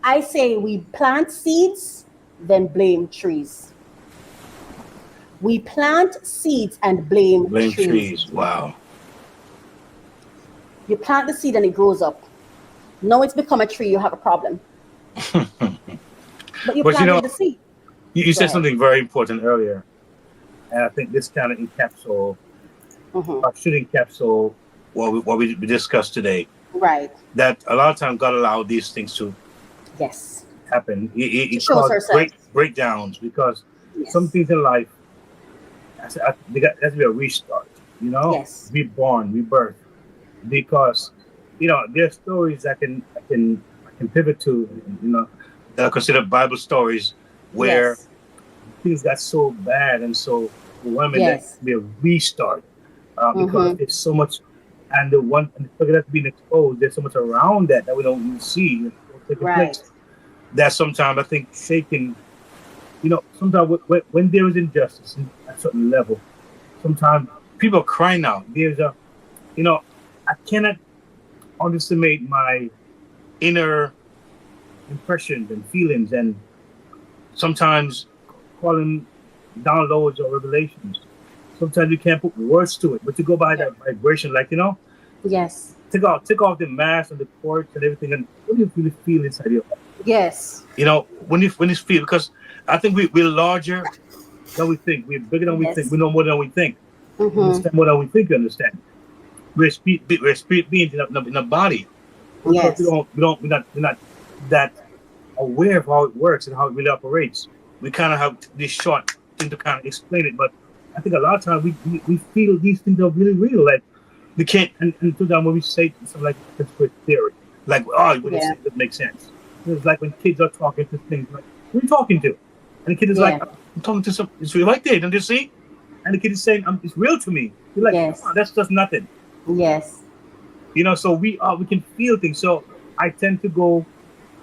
I say we plant seeds, then blame trees. We plant seeds and blame trees. Wow. You plant the seed and it grows up. Now it's become a tree, you have a problem. But you planted the seed. You said something very important earlier. And I think this kind of should encapsulate what we discussed today. Right. That a lot of times God allowed these things to happen. It shows caused herself. breakdowns because Yes. some things in life has to be a restart. Yes. Reborn, rebirth. Because there are stories I can pivot to. That are considered Bible stories where Yes. things got so bad and so overwhelming that Yes. they restart because Mm-hmm. there's so much, and that's being exposed. There's so much around that we don't even see what's taking Right. place. That sometimes I think shaking. Sometimes when there is injustice at a certain level, sometimes people are crying out. You know, I cannot underestimate my inner impressions and feelings, and sometimes calling downloads or revelations. Sometimes you can't put words to it, but you go by Yeah. that vibration, like Yes. take off the mask and the cords and everything, and what do you really feel inside your heart? Yes. When you feel, because I think we're larger than we think, we're bigger than we think, Yes. we know more than we think, we Mm-hmm. understand more than we think we understand. We're spirit beings in a body, because Yes. we're not that aware of how it works and how it really operates. We kind of have this short thing to kind of explain it, but I think a lot of times we feel these things are really real. Like we can't, and sometimes when we say something like conspiracy theory, like, oh, what they Yeah. say doesn't make sense. It's like when kids are talking to things like, who are you talking to? And the kid is like, Yeah. I'm talking to some, it's right there, don't you see? And the kid is saying, it's real to me. You're like, come Yes. on, that's just nothing. Yes. So we can feel things. So I tend to go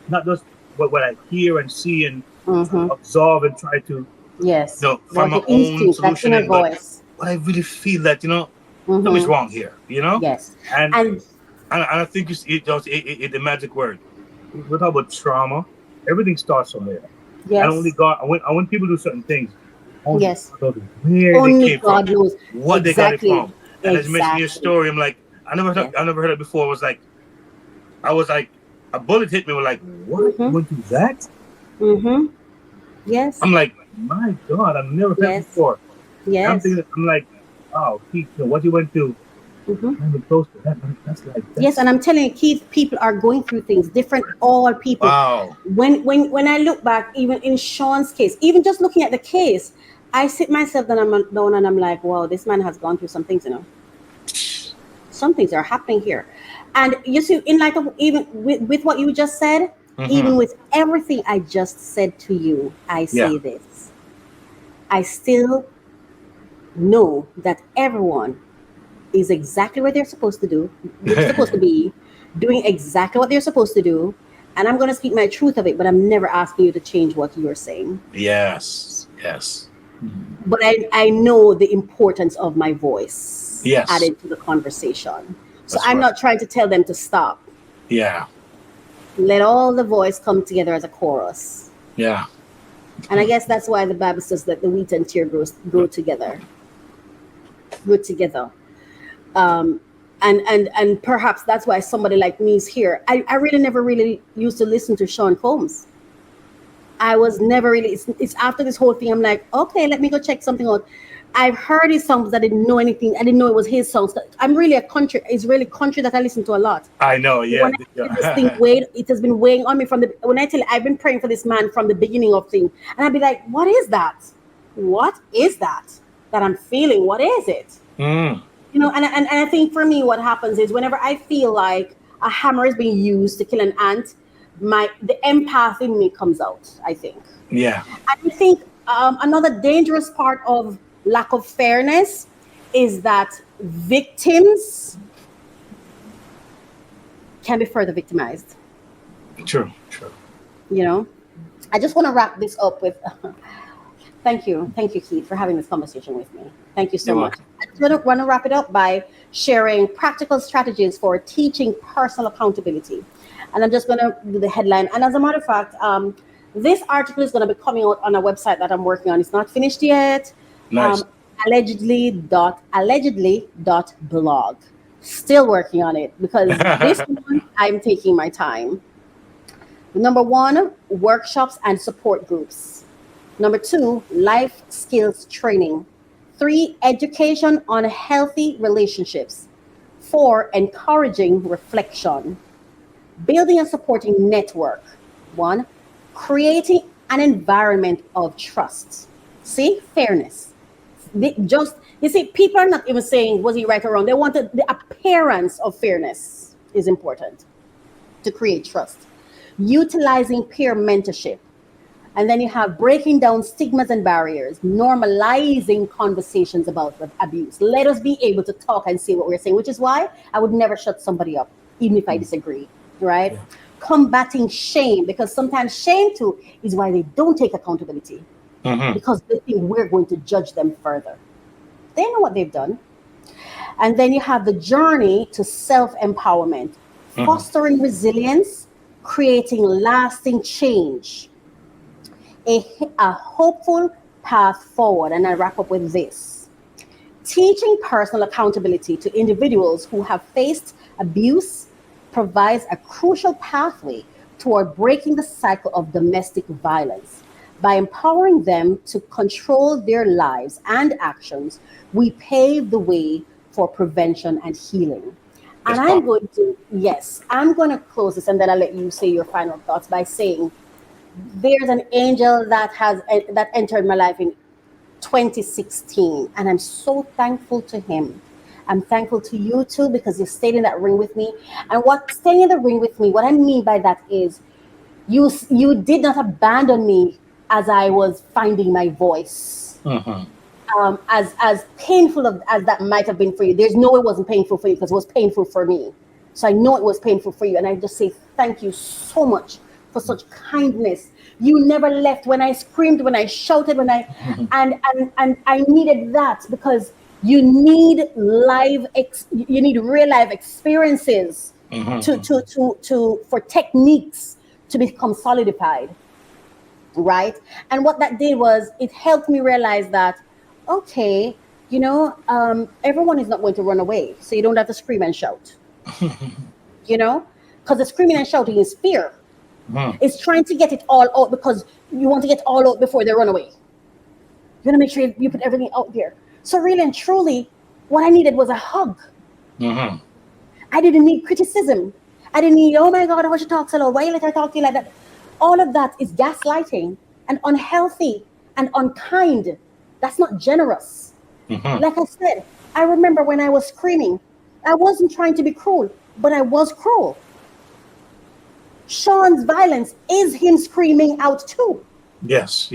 not just what I hear and see and Mm-hmm. absorb and try to Yes. find But my your own instinct, that solution inner in, but voice. what I really feel that something's Mm-hmm. wrong here, Yes. and And I think the magic word. We talk about trauma. Everything starts somewhere, and only yes. God. And when people do certain things, only Yes. God knows where they Only came from, God knows. what they got it Exactly. from. And as you mentioned in your Exactly. story, I'm like, Yes. I never heard it before. I was like, a bullet hit me. We're like, what? You Mm-hmm. went through that? Mm-hmm. Yes. I'm like, my God, I've never heard it Yes. before. And Yes. I'm like, oh, Keith, what you went through, Mm-hmm. not even close to that. That's like, Yes, that's and I'm telling you, Keith, people are going through things different. All people. wow. When I look back, even in Sean's case, even just looking at the case, I sit myself down and I'm like, wow, this man has gone through some things. Some things are happening here, and you see, in light of even with what you just said, even Mm-hmm. with everything I just said to you, I Yeah. say this: I still know that everyone is exactly what they're supposed to do, supposed to be, doing exactly what they're supposed to do. And I'm going to speak my truth of it, but I'm never asking you to change what you're saying. Yes. Yes. But I know the importance of my voice Yes. added to the conversation. So That's I'm right. not trying to tell them to stop. Yeah. Let all the voice come together as a chorus. Yeah. And I guess that's why the Bible says that the wheat and tear grow together. Grow together. um, and perhaps that's why somebody like me is here. I really never really used to listen to Sean Combs. I was never really. It's after this whole thing. I'm like, okay, let me go check something out. I've heard his songs. I didn't know anything. I didn't know it was his songs. I'm really a country. It's really country that I listen to a lot. I know. Yeah. When I did this thing weighed, it has been weighing on me from the. When I tell you, I've been praying for this man from the beginning of thing, and I'd be like, what is that? What is that that I'm feeling? What is it? Mm. And I think for me what happens is whenever I feel like a hammer is being used to kill an ant, the empath in me comes out, I think. Yeah. And I think another dangerous part of lack of fairness is that victims can be further victimized. True. True. you know I just want to wrap this up with thank you, Keith, for having this conversation with me. Thank you so You're much. welcome. I just want to wrap it up by sharing practical strategies for teaching personal accountability. And I'm just going to do the headline. And as a matter of fact, this article is going to be coming out on a website that I'm working on. It's not finished yet. Nice. Um, allegedly.blog. Still working on it because this one I'm taking my time. Number one, workshops and support groups. Number two, life skills training. Three, education on healthy relationships. Four, encouraging reflection. Building and supporting network. One, creating an environment of trust. See, fairness. You see, people are not even saying was he right or wrong. They wanted the appearance of fairness is important to create trust. Utilizing peer mentorship. And then you have breaking down stigmas and barriers, normalizing conversations about abuse. Let us be able to talk and say what we're saying, which is why I would never shut somebody up, even if I disagree, right? Yeah. Combating shame, because sometimes shame too is why they don't take accountability, because they think we're going to judge them further. They know what they've done. And then you have the journey to self-empowerment, fostering resilience, creating lasting change. A hopeful path forward. And I wrap up with this. Teaching personal accountability to individuals who have faced abuse provides a crucial pathway toward breaking the cycle of domestic violence. By empowering them to control their lives and actions, we pave the way for prevention and healing. And I'm going to close this, and then I'll let you say your final thoughts by saying, there's an angel that entered my life in 2016, and I'm so thankful to him. I'm thankful to you too, because you stayed in that ring with me. And what staying in the ring with me, what I mean by that is you did not abandon me as I was finding my voice. As painful as that might have been for you, there's no, it wasn't painful for you, because it was painful for me. So I know it was painful for you, and I just say thank you so much for such kindness. You never left when I screamed, when I shouted, when I and I needed that, because you need you need real life experiences for techniques to become solidified, right? And what that did was it helped me realize that, okay, everyone is not going to run away, so you don't have to scream and shout, because the screaming and shouting is fear. It's trying to get it all out, because you want to get all out before they run away. You want to make sure you put everything out there. So really and truly, what I needed was a hug. I didn't need criticism. I didn't need, oh my God, how she talks a lot. Why you let her talk to you like that? All of that is gaslighting and unhealthy and unkind. That's not generous. Like I said, I remember when I was screaming, I wasn't trying to be cruel, but I was cruel. Sean's violence is him screaming out too. Yes.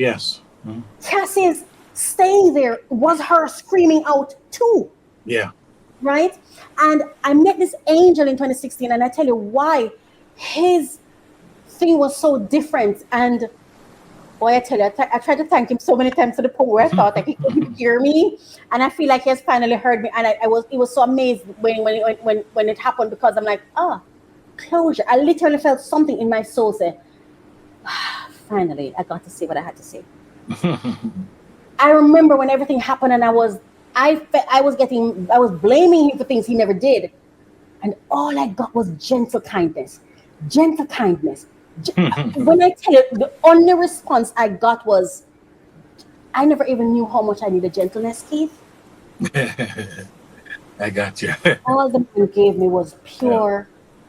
Cassie's staying there was her screaming out too. Yeah. Right? And I met this angel in 2016, and I tell you why his thing was so different. And boy, I tell you, I tried to thank him so many times to the point where I thought that he couldn't hear me. And I feel like he has finally heard me. And it was so amazed when it happened, because I'm like, closure. I literally felt something in my soul say, finally, I got to say what I had to say. I remember when everything happened, and I was blaming him for things he never did. And all I got was gentle kindness. When I tell you, the only response I got was, I never even knew how much I needed gentleness, Keith. I got you. All the man gave me was pure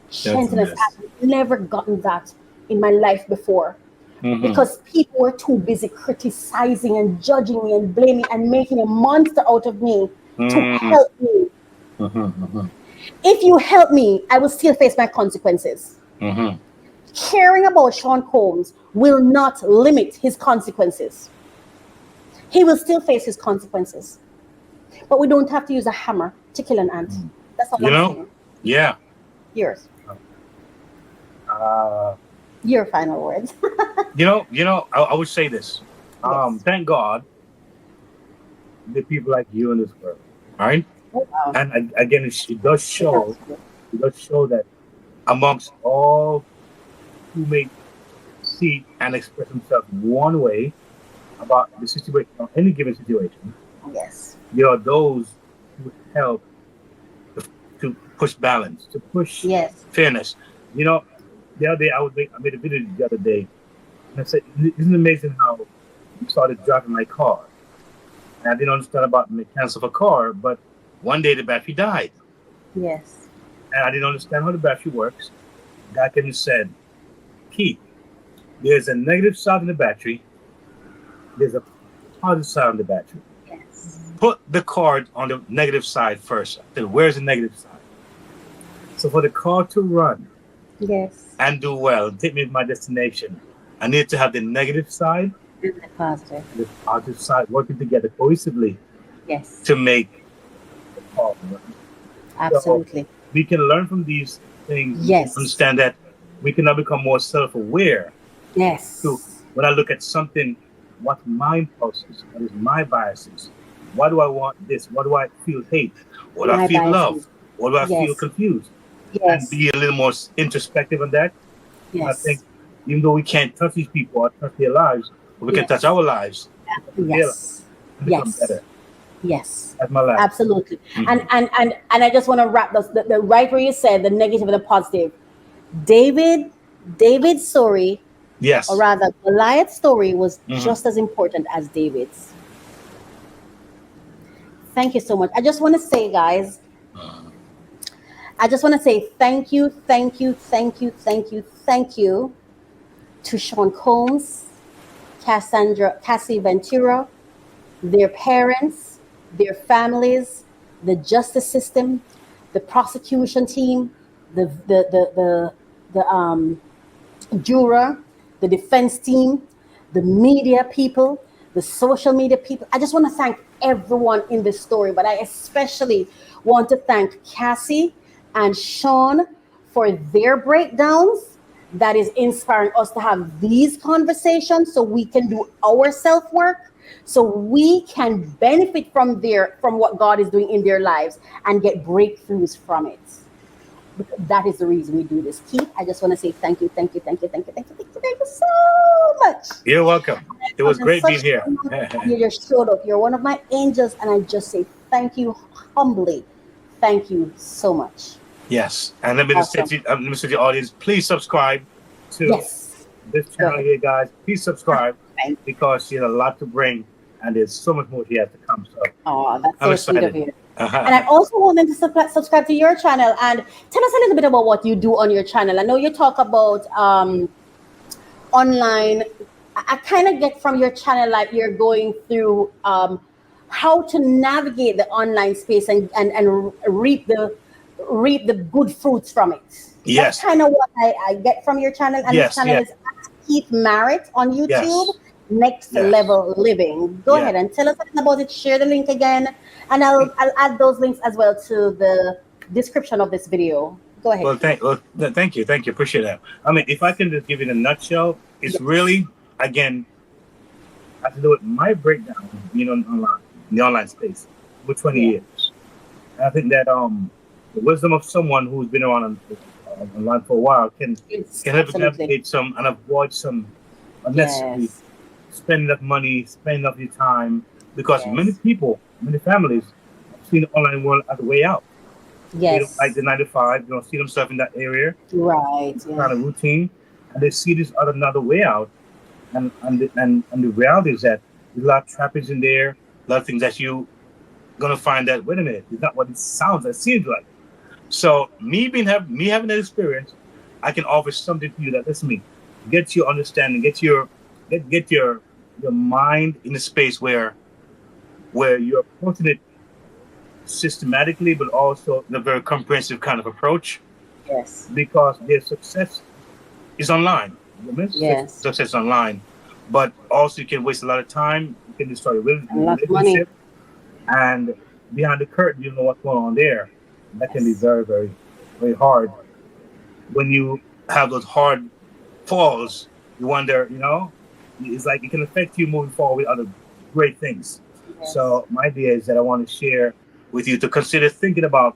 gentleness. I've never gotten that in my life before, because people were too busy criticizing and judging me and blaming and making a monster out of me to help me. If you help me, I will still face my consequences. Caring about Sean Combs will not limit his consequences. He will still face his consequences. But we don't have to use a hammer to kill an ant. That's all I'm saying. Yeah. Yours. Your final words. I would say this. Yes. Thank God the people like you in this world. All right. Oh, wow. And again, it does show that amongst all who may see and express themselves one way about the situation, or any given situation, Yes. there are those who help to push balance, to push fairness. The other day I made a video the other day, and I said, "Isn't it amazing how I started driving my car? And I didn't understand about the mechanics of a car, but one day the battery died. Yes. And I didn't understand how the battery works. God came and said, Keith, There's a negative side of the battery. There's a positive side of the battery. Yes. Put the card on the negative side first. Then where's the negative side? So for the car to run Yes. and do well and take me to my destination, I need to have the negative side And the positive. and the positive side working together cohesively Yes. to make the car run. Absolutely. So we can learn from these things. Yes. Understand that we can now become more self-aware. Yes. So when I look at something, what's my impulses? What is my biases? Why do I want this? Why do I feel hate? Why do I My feel biases. love? Why do I feel Yes. confused? And Yes. be a little more introspective on that. I Yes. think even though we can't touch these people or touch their lives, but we can touch our lives. Yes. And become Yes. better. Yes. That's my life. Absolutely. Mhm. And I just want to wrap this the right where you said the negative and the positive. David's story, Yes. or rather Goliath's story, was Mhm. just as important as David's. Thank you so much. I just want to say, guys, I just want to say thank you, thank you, thank you, thank you, thank you to Sean Combs, Cassie Ventura, their parents, their families, the justice system, the prosecution team, the juror, the defense team, the media people, the social media people. I just want to thank everyone in this story, but I especially want to thank Cassie and Sean for their breakdowns that is inspiring us to have these conversations so we can do our self work, so we can benefit from what God is doing in their lives and get breakthroughs from it. That is the reason we do this. Keith, I just want to say thank you, thank you, thank you, thank you, thank you, thank you, thank you so much. You're welcome. It was great being here. You just showed up. You're one of my angels, and I just say thank you humbly. Thank you so much. Yes. And let me just say to the audience, please subscribe to Yes. this Go channel ahead. here, guys. Please subscribe Thank you. because she has a lot to bring and there's so much more here to come. So Oh, that's I'm so sweet of excited. you. And I also want them to subscribe to your channel and tell us a little bit about what you do on your channel. I know you talk about online. I kind of get from your channel like you're going through how to navigate the online space and reap the good fruits from it. Yes. That's kind of what I get from your channel. And Yes, his channel is Keith Merritt on YouTube. Yes. Next Yes. Level Living. Go Yeah. ahead and tell us something about it. Share the link again, and I'll add those links as well to the description of this video. Go ahead. Well, thank you. Appreciate that. I mean, if I can just give it a nutshell, it's Yes. really, again, I have to do with my breakdown of being online, in the online space for 20 Yeah. years. And I think that the wisdom of someone who's been around online for a while can help us navigate some and avoid some unnecessary Yes. spend enough money, spend enough your time, because Yes. many people, many families have seen the online world as a way out. They don't Yes. like the 9 to 5, they don't see themselves in that area, Right. kind Yeah. of routine, and they see this other another way out. And the reality is that there's a lot of trappings in there, a lot of things that you gonna find that wait a minute, it's not what it sounds, it seems like. So having that experience, I can offer something to you that lets me get your understanding, get your mind in a space where you're approaching it systematically, but also in a very comprehensive kind of approach. Yes. Because their success is online. Yes. Success online, but also you can waste a lot of time. You can destroy a A lot of money. relationship, and behind the curtain, you know what's going on there. That can be Yes. very, very, very hard. When you have those hard falls, you wonder, it's like it can affect you moving forward with other great things. Yes. So my idea is that I want to share with you to consider thinking about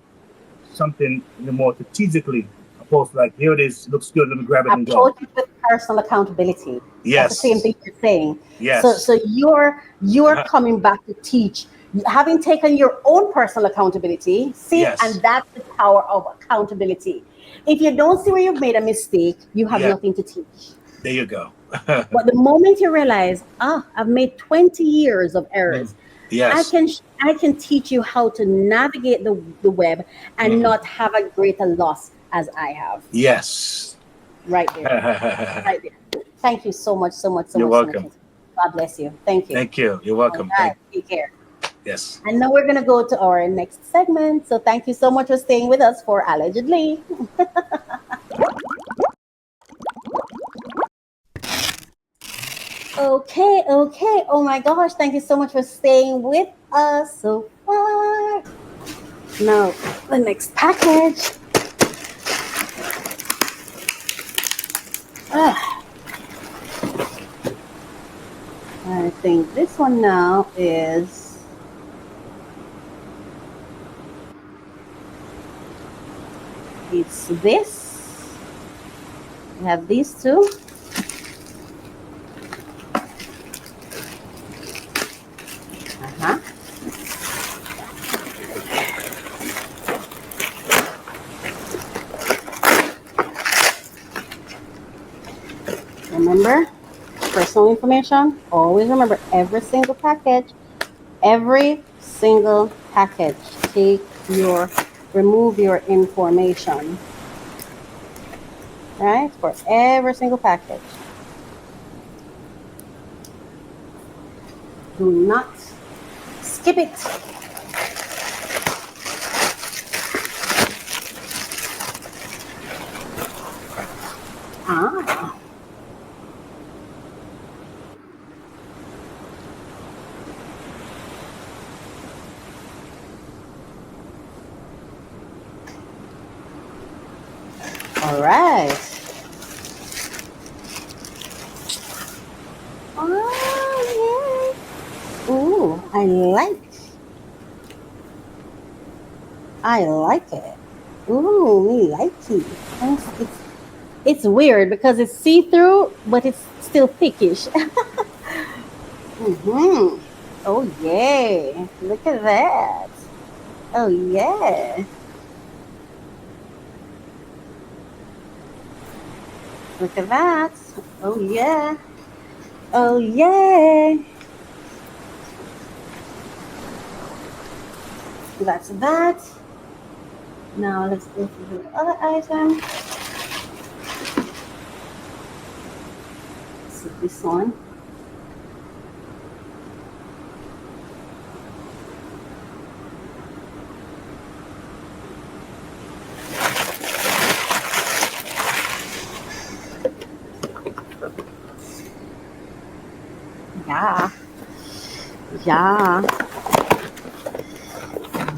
something more strategically, opposed to like, here it is, looks good, let me grab it and go. Approach it with personal accountability. Yes. That's the same thing you're saying. Yes. So you're coming back to teach, having taken your own personal accountability. See, Yes. and that's the power of accountability. If you don't see where you've made a mistake, you have nothing to teach. There you go. But the moment you realize, I've made 20 years of errors. Yes. I can teach you how to navigate the web and not have a greater loss as I have. Yes. right there, right there. Thank you so much, so much, so You're much, so much. welcome. God bless you. Thank you. Thank you. You're All welcome. right, take care. Yes. And now we're gonna go to our next segment. So thank you so much for staying with us for allegedly. Okay, okay. Oh my gosh, thank you so much for staying with us so far. Now, the next package. Ah, I think this one now is it's this. We have these two. Uh-huh. Remember, personal information. Always remember every single package. Remove your information. Right? For every single package. Do not skip it. Ah. All right. Oh, yeah. Ooh, I like it. Ooh, me like it. It's weird because it's see-through, but it's still thickish. Mm-hmm. Oh, yeah. Look at that. Oh, yeah. Look at that. Oh, yeah. Oh, yeah. That's that. Now let's go to the other item. See this one. Yeah. Yeah.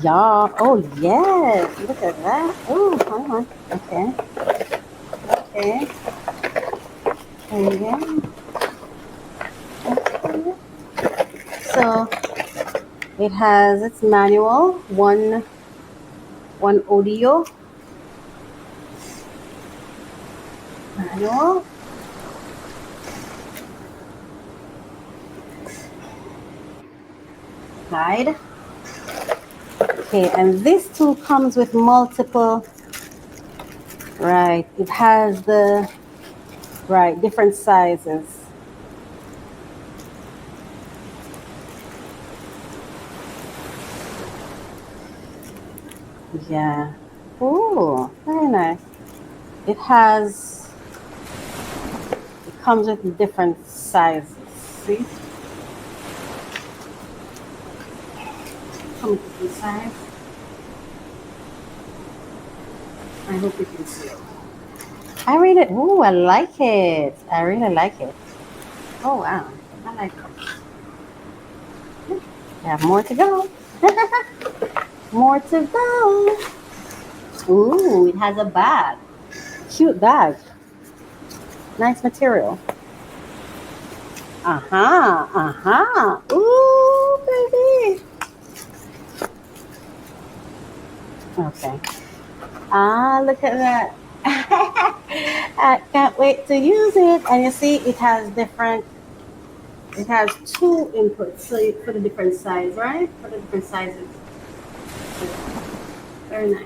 Yeah. Oh, yes. Look at that. Oh, hold on. Okay. Okay. Okay. Okay. So it has its manual, one audio manual. Guide. Okay, and this tool comes with multiple, right, it has the, right, different sizes. Yeah. Oh, very nice. It comes with different sizes. See? Comes with different size. I hope you can see it. I like it. I really like it. Oh, wow. I like it. We have more to go. More to go. Ooh, it has a bag. Cute bag. Nice material. Uh-huh. Uh-huh. Ooh, baby. Okay. Ah, look at that. I can't wait to use it. And you see, it has two inputs. So you put a different size, right? For the different sizes. Very nice.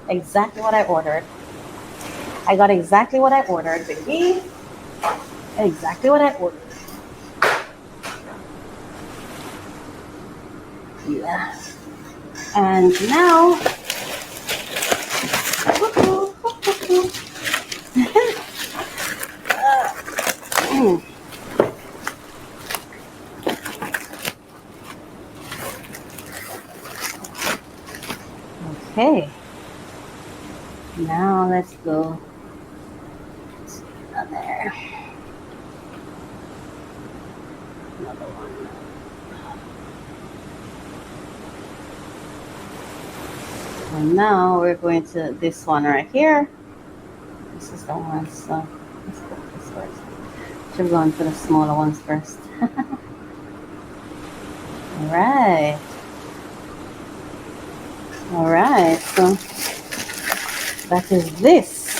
Exactly what I ordered. I got exactly what I ordered, baby. Exactly what I ordered. Yeah. And now, Okay. Now let's go on there. Another one. And now we're going to this one right here. This is the one, so let's go with this first. Should have gone for the smaller ones first. Alright. Alright, so that is this.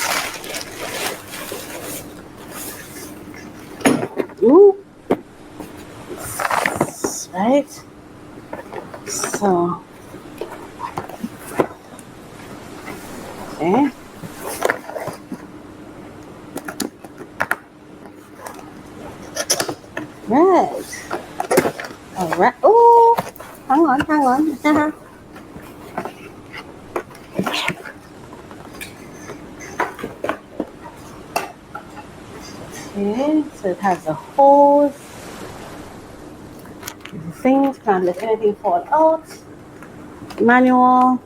Ooh. Right? So okay. Right. Alright. Oh, hang on. Okay, so it has a hose. The things, can't let anything fall out. Manual,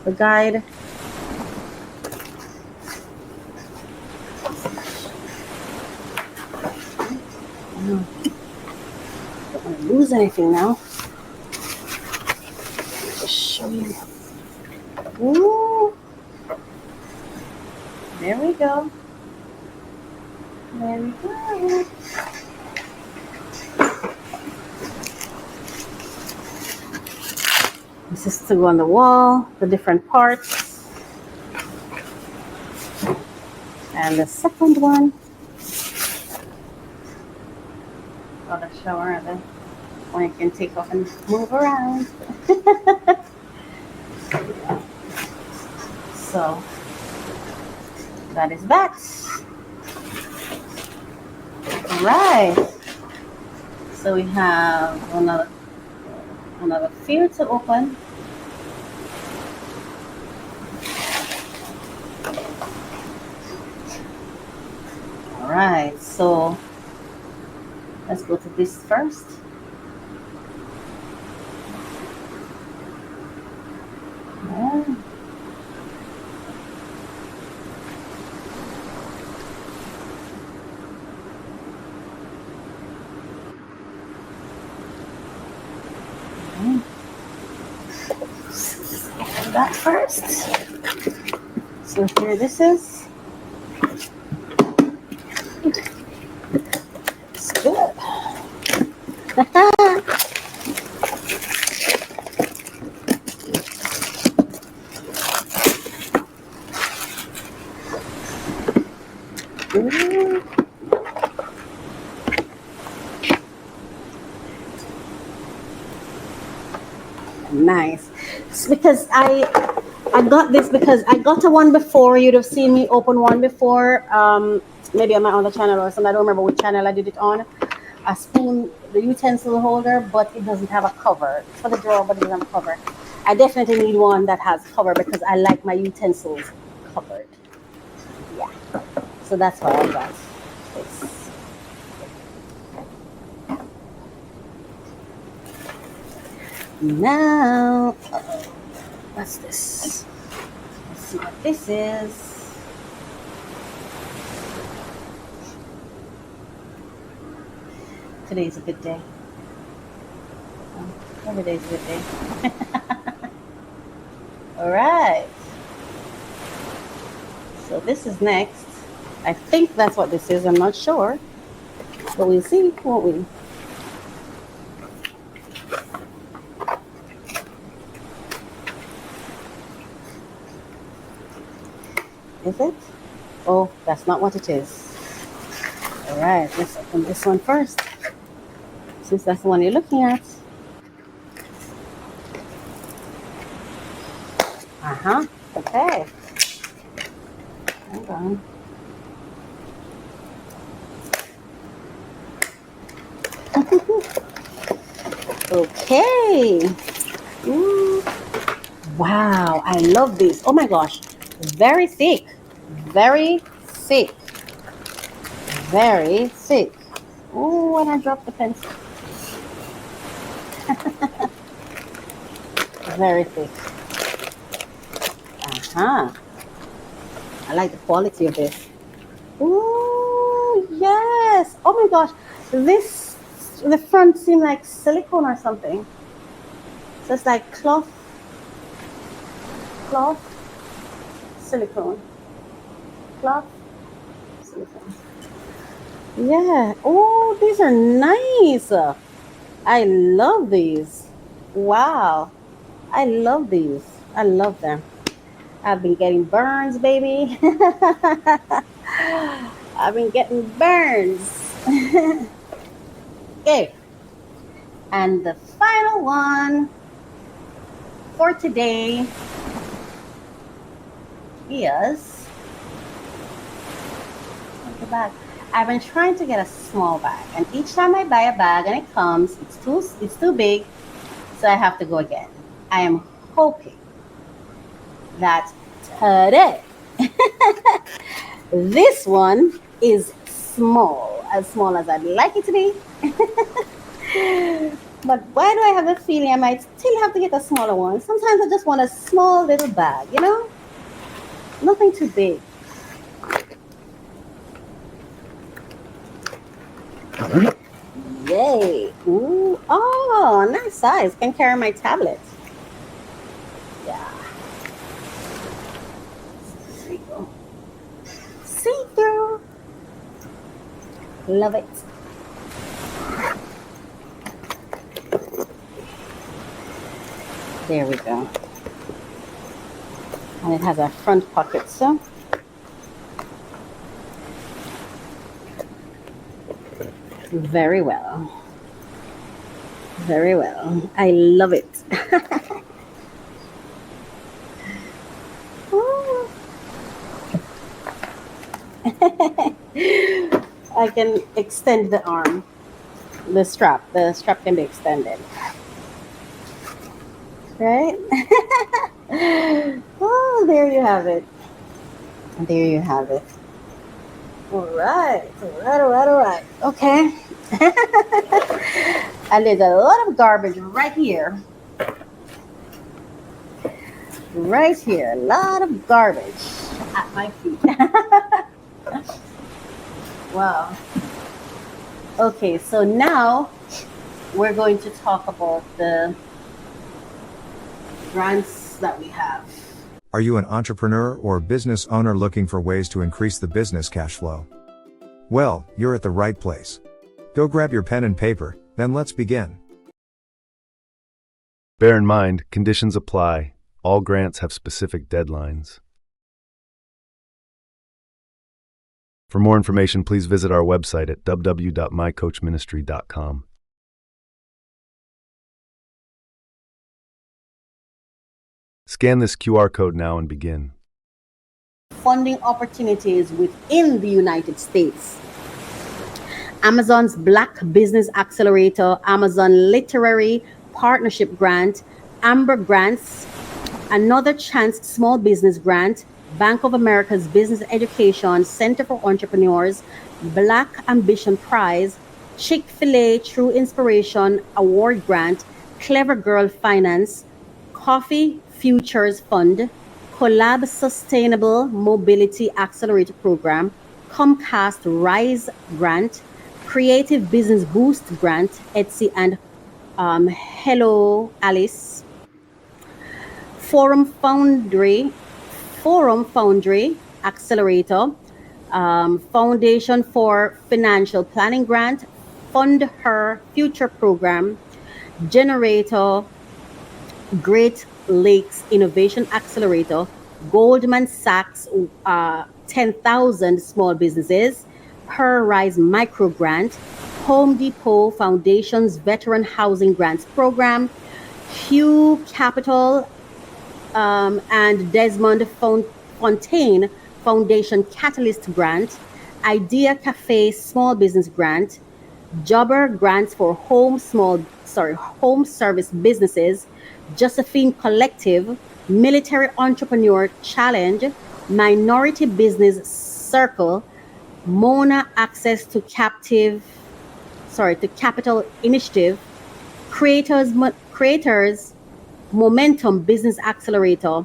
the guide. Don't want to lose anything now. Just show you. Ooh. There we go. There we go. This is to go on the wall, the different parts. And the second one. Got a shower, the one you can take off and move around. So that is that. All right. So we have another field to open. All right. So let's go to this first. Yeah. That first. So here this is. It's good. Nice. It's because I got this because I got a one before. You'd have seen me open one before. Maybe on my other channel or something. I don't remember which channel I did it on. A spoon, the utensil holder, but it doesn't have a cover. It's for the drawer, but it doesn't have a cover. I definitely need one that has cover because I like my utensils covered. Yeah. So that's why I got this. Now, what's this? Let's see what this is. Today's a good day. Every day's a good day. All right. So this is next. I think that's what this is. I'm not sure. But we'll see, won't we? Is it? Oh, that's not what it is. All right, let's open this one first, since that's the one you're looking at. Okay. Hold on. Okay. Ooh. Wow, I love this. Oh my gosh. Very thick. Very thick. Very thick. Oh, and I dropped the pencil. Very thick. Ah, I like the quality of this. Ooh, yes. Oh my gosh. This, the front seemed like silicone or something. So it's like cloth, silicone, cloth, silicone. Yeah. Oh, these are nice. I love these. Wow. I love these. I love them. I've been getting burns, baby. I've been getting burns. Okay. And the final one for today is the bag. I've been trying to get a small bag, and each time I buy a bag and it comes, it's too big, so I have to go again. I am hoping that today this one is small as I'd like it to be. But why do I have a feeling I might still have to get a smaller one? Sometimes I just want a small little bag, you know? Nothing too big. Yay. Ooh. Oh, nice size. Can carry my tablet. Yeah. There you go. See through. Love it. There we go. And it has a front pocket, so. Very well. Very well. I love it. Oh. I can extend the arm, the strap. The strap can be extended. Right? Oh, there you have it. There you have it. All right. Okay. And there's a lot of garbage right here. Right here. A lot of garbage at my feet. Wow. Okay, so now we're going to talk about the grants that we have. Are you an entrepreneur or business owner looking for ways to increase the business cash flow? Well, you're at the right place. Go grab your pen and paper, then let's begin. Bear in mind, conditions apply. All grants have specific deadlines. For more information, please visit our website at www.mycoachministry.com. Scan this QR code now and begin. Funding opportunities within the United States. Amazon's Black Business Accelerator, Amazon Literary Partnership Grant, Amber Grants, Another Chance Small Business Grant, Bank of America's Business Education Center for Entrepreneurs, Black Ambition Prize, Chick-fil-A True Inspiration Award Grant, Clever Girl Finance, Coffee Futures Fund, Collab Sustainable Mobility Accelerator Program, Comcast Rise Grant, Creative Business Boost Grant, Etsy and Hello Alice, Forum Foundry Accelerator, Foundation for Financial Planning Grant, Fund Her Future Program, Generator, Great Lakes Innovation Accelerator, Goldman Sachs 10,000 Small Businesses, Her Rise Micro Grant, Home Depot Foundation's Veteran Housing Grants Program, Hugh Capital and Desmond Fontaine Foundation Catalyst Grant, Idea Cafe Small Business Grant, Jobber Grants for Home Service Businesses, Josephine Collective, Military Entrepreneur Challenge, Minority Business Circle, Mona Access to Capital Initiative, Creators Momentum Business Accelerator,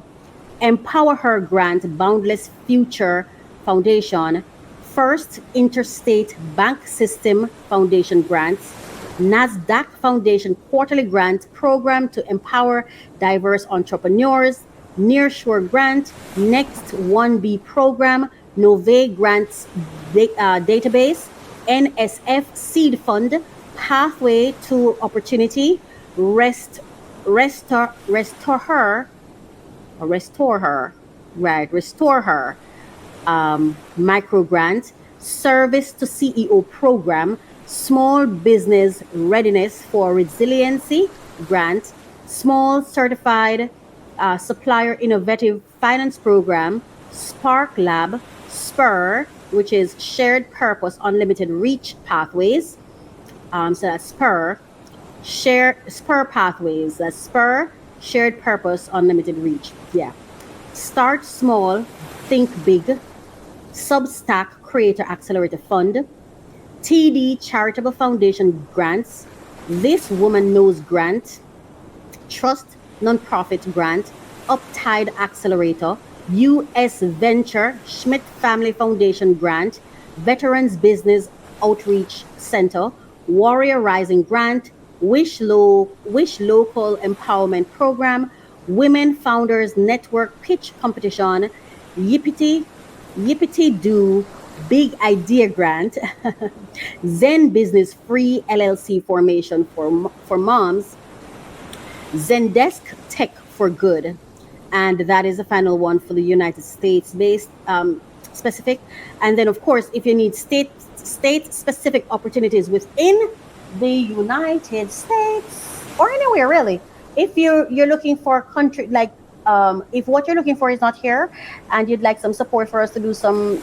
Empower Her Grant Boundless Future Foundation, First Interstate Bank System Foundation grants, NASDAQ Foundation Quarterly Grant Program to empower diverse entrepreneurs, Nearshore Grant, Next 1B Program, Nove Grants Database, NSF Seed Fund, Pathway to Opportunity, Restore Her, micro grant, service to CEO program, small business readiness for resiliency grant, small certified supplier innovative finance program, Spark Lab, Spur, which is shared purpose unlimited reach pathways. So that's Spur pathways. That's Spur shared purpose unlimited reach. Yeah. Start small, think big. Substack Creator Accelerator Fund, TD Charitable Foundation grants, This Woman Knows grant, Trust Nonprofit grant, Uptide Accelerator, US Venture Schmidt Family Foundation grant, Veterans Business Outreach Center, Warrior Rising grant, Wish Local Empowerment Program, Women Founders Network Pitch Competition, Yippity Do Big Idea Grant, Zen Business Free LLC formation for moms, Zendesk Tech for Good, and that is the final one for the United States based specific. And then of course, if you need state specific opportunities within the United States or anywhere really, if you're looking for a country like if what you're looking for is not here and you'd like some support for us to do some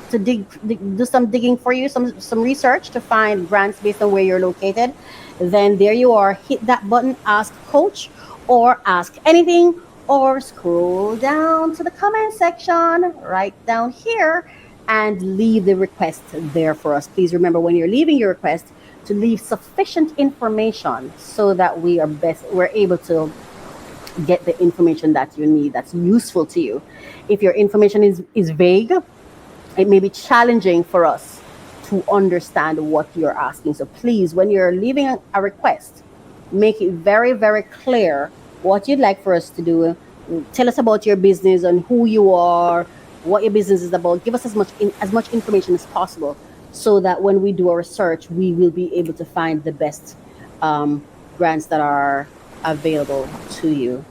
do some digging for you, some research to find grants based on where you're located, then there you are. Hit that button, ask coach, or ask anything, or scroll down to the comment section right down here and leave the request there for us. Please remember when you're leaving your request to leave sufficient information so that we're able to get the information that you need that's useful to you. If your information is vague, it may be challenging for us to understand what you're asking. So please, when you're leaving a request, make it very, very clear what you'd like for us to do. Tell us about your business and who you are, what your business is about. Give us as much information as possible so that when we do our research, we will be able to find the best grants that are available to you.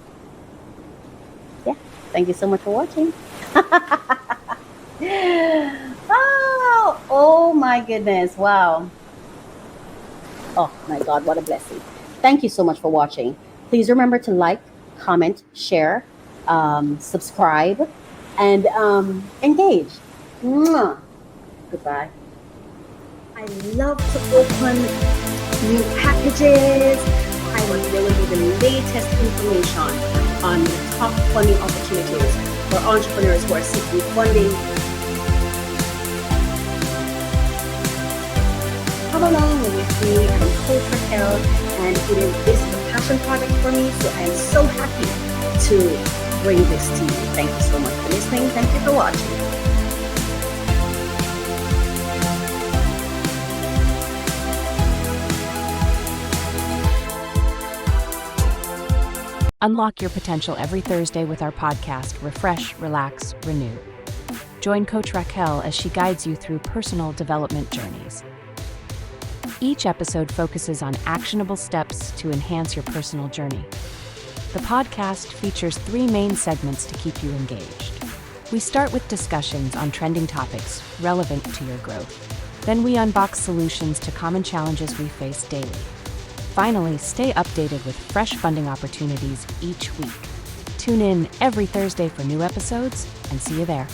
Yeah, thank you so much for watching. Oh my goodness, wow. Oh my God, what a blessing. Thank you so much for watching. Please remember to like, comment, share, subscribe, and engage. Mwah. Goodbye. I love to open new packages. There will be the latest information on the top funding opportunities for entrepreneurs who are seeking funding. Come along with me. I'm Coach Racquel, and this is a passion project for me, so I am so happy to bring this to you. Thank you so much for listening. Thank you for watching. Unlock your potential every Thursday with our podcast, Refresh, Relax, Renew. Join Coach Racquel as she guides you through personal development journeys. Each episode focuses on actionable steps to enhance your personal journey. The podcast features 3 main segments to keep you engaged. We start with discussions on trending topics relevant to your growth. Then we unbox solutions to common challenges we face daily. Finally, stay updated with fresh funding opportunities each week. Tune in every Thursday for new episodes, and see you there.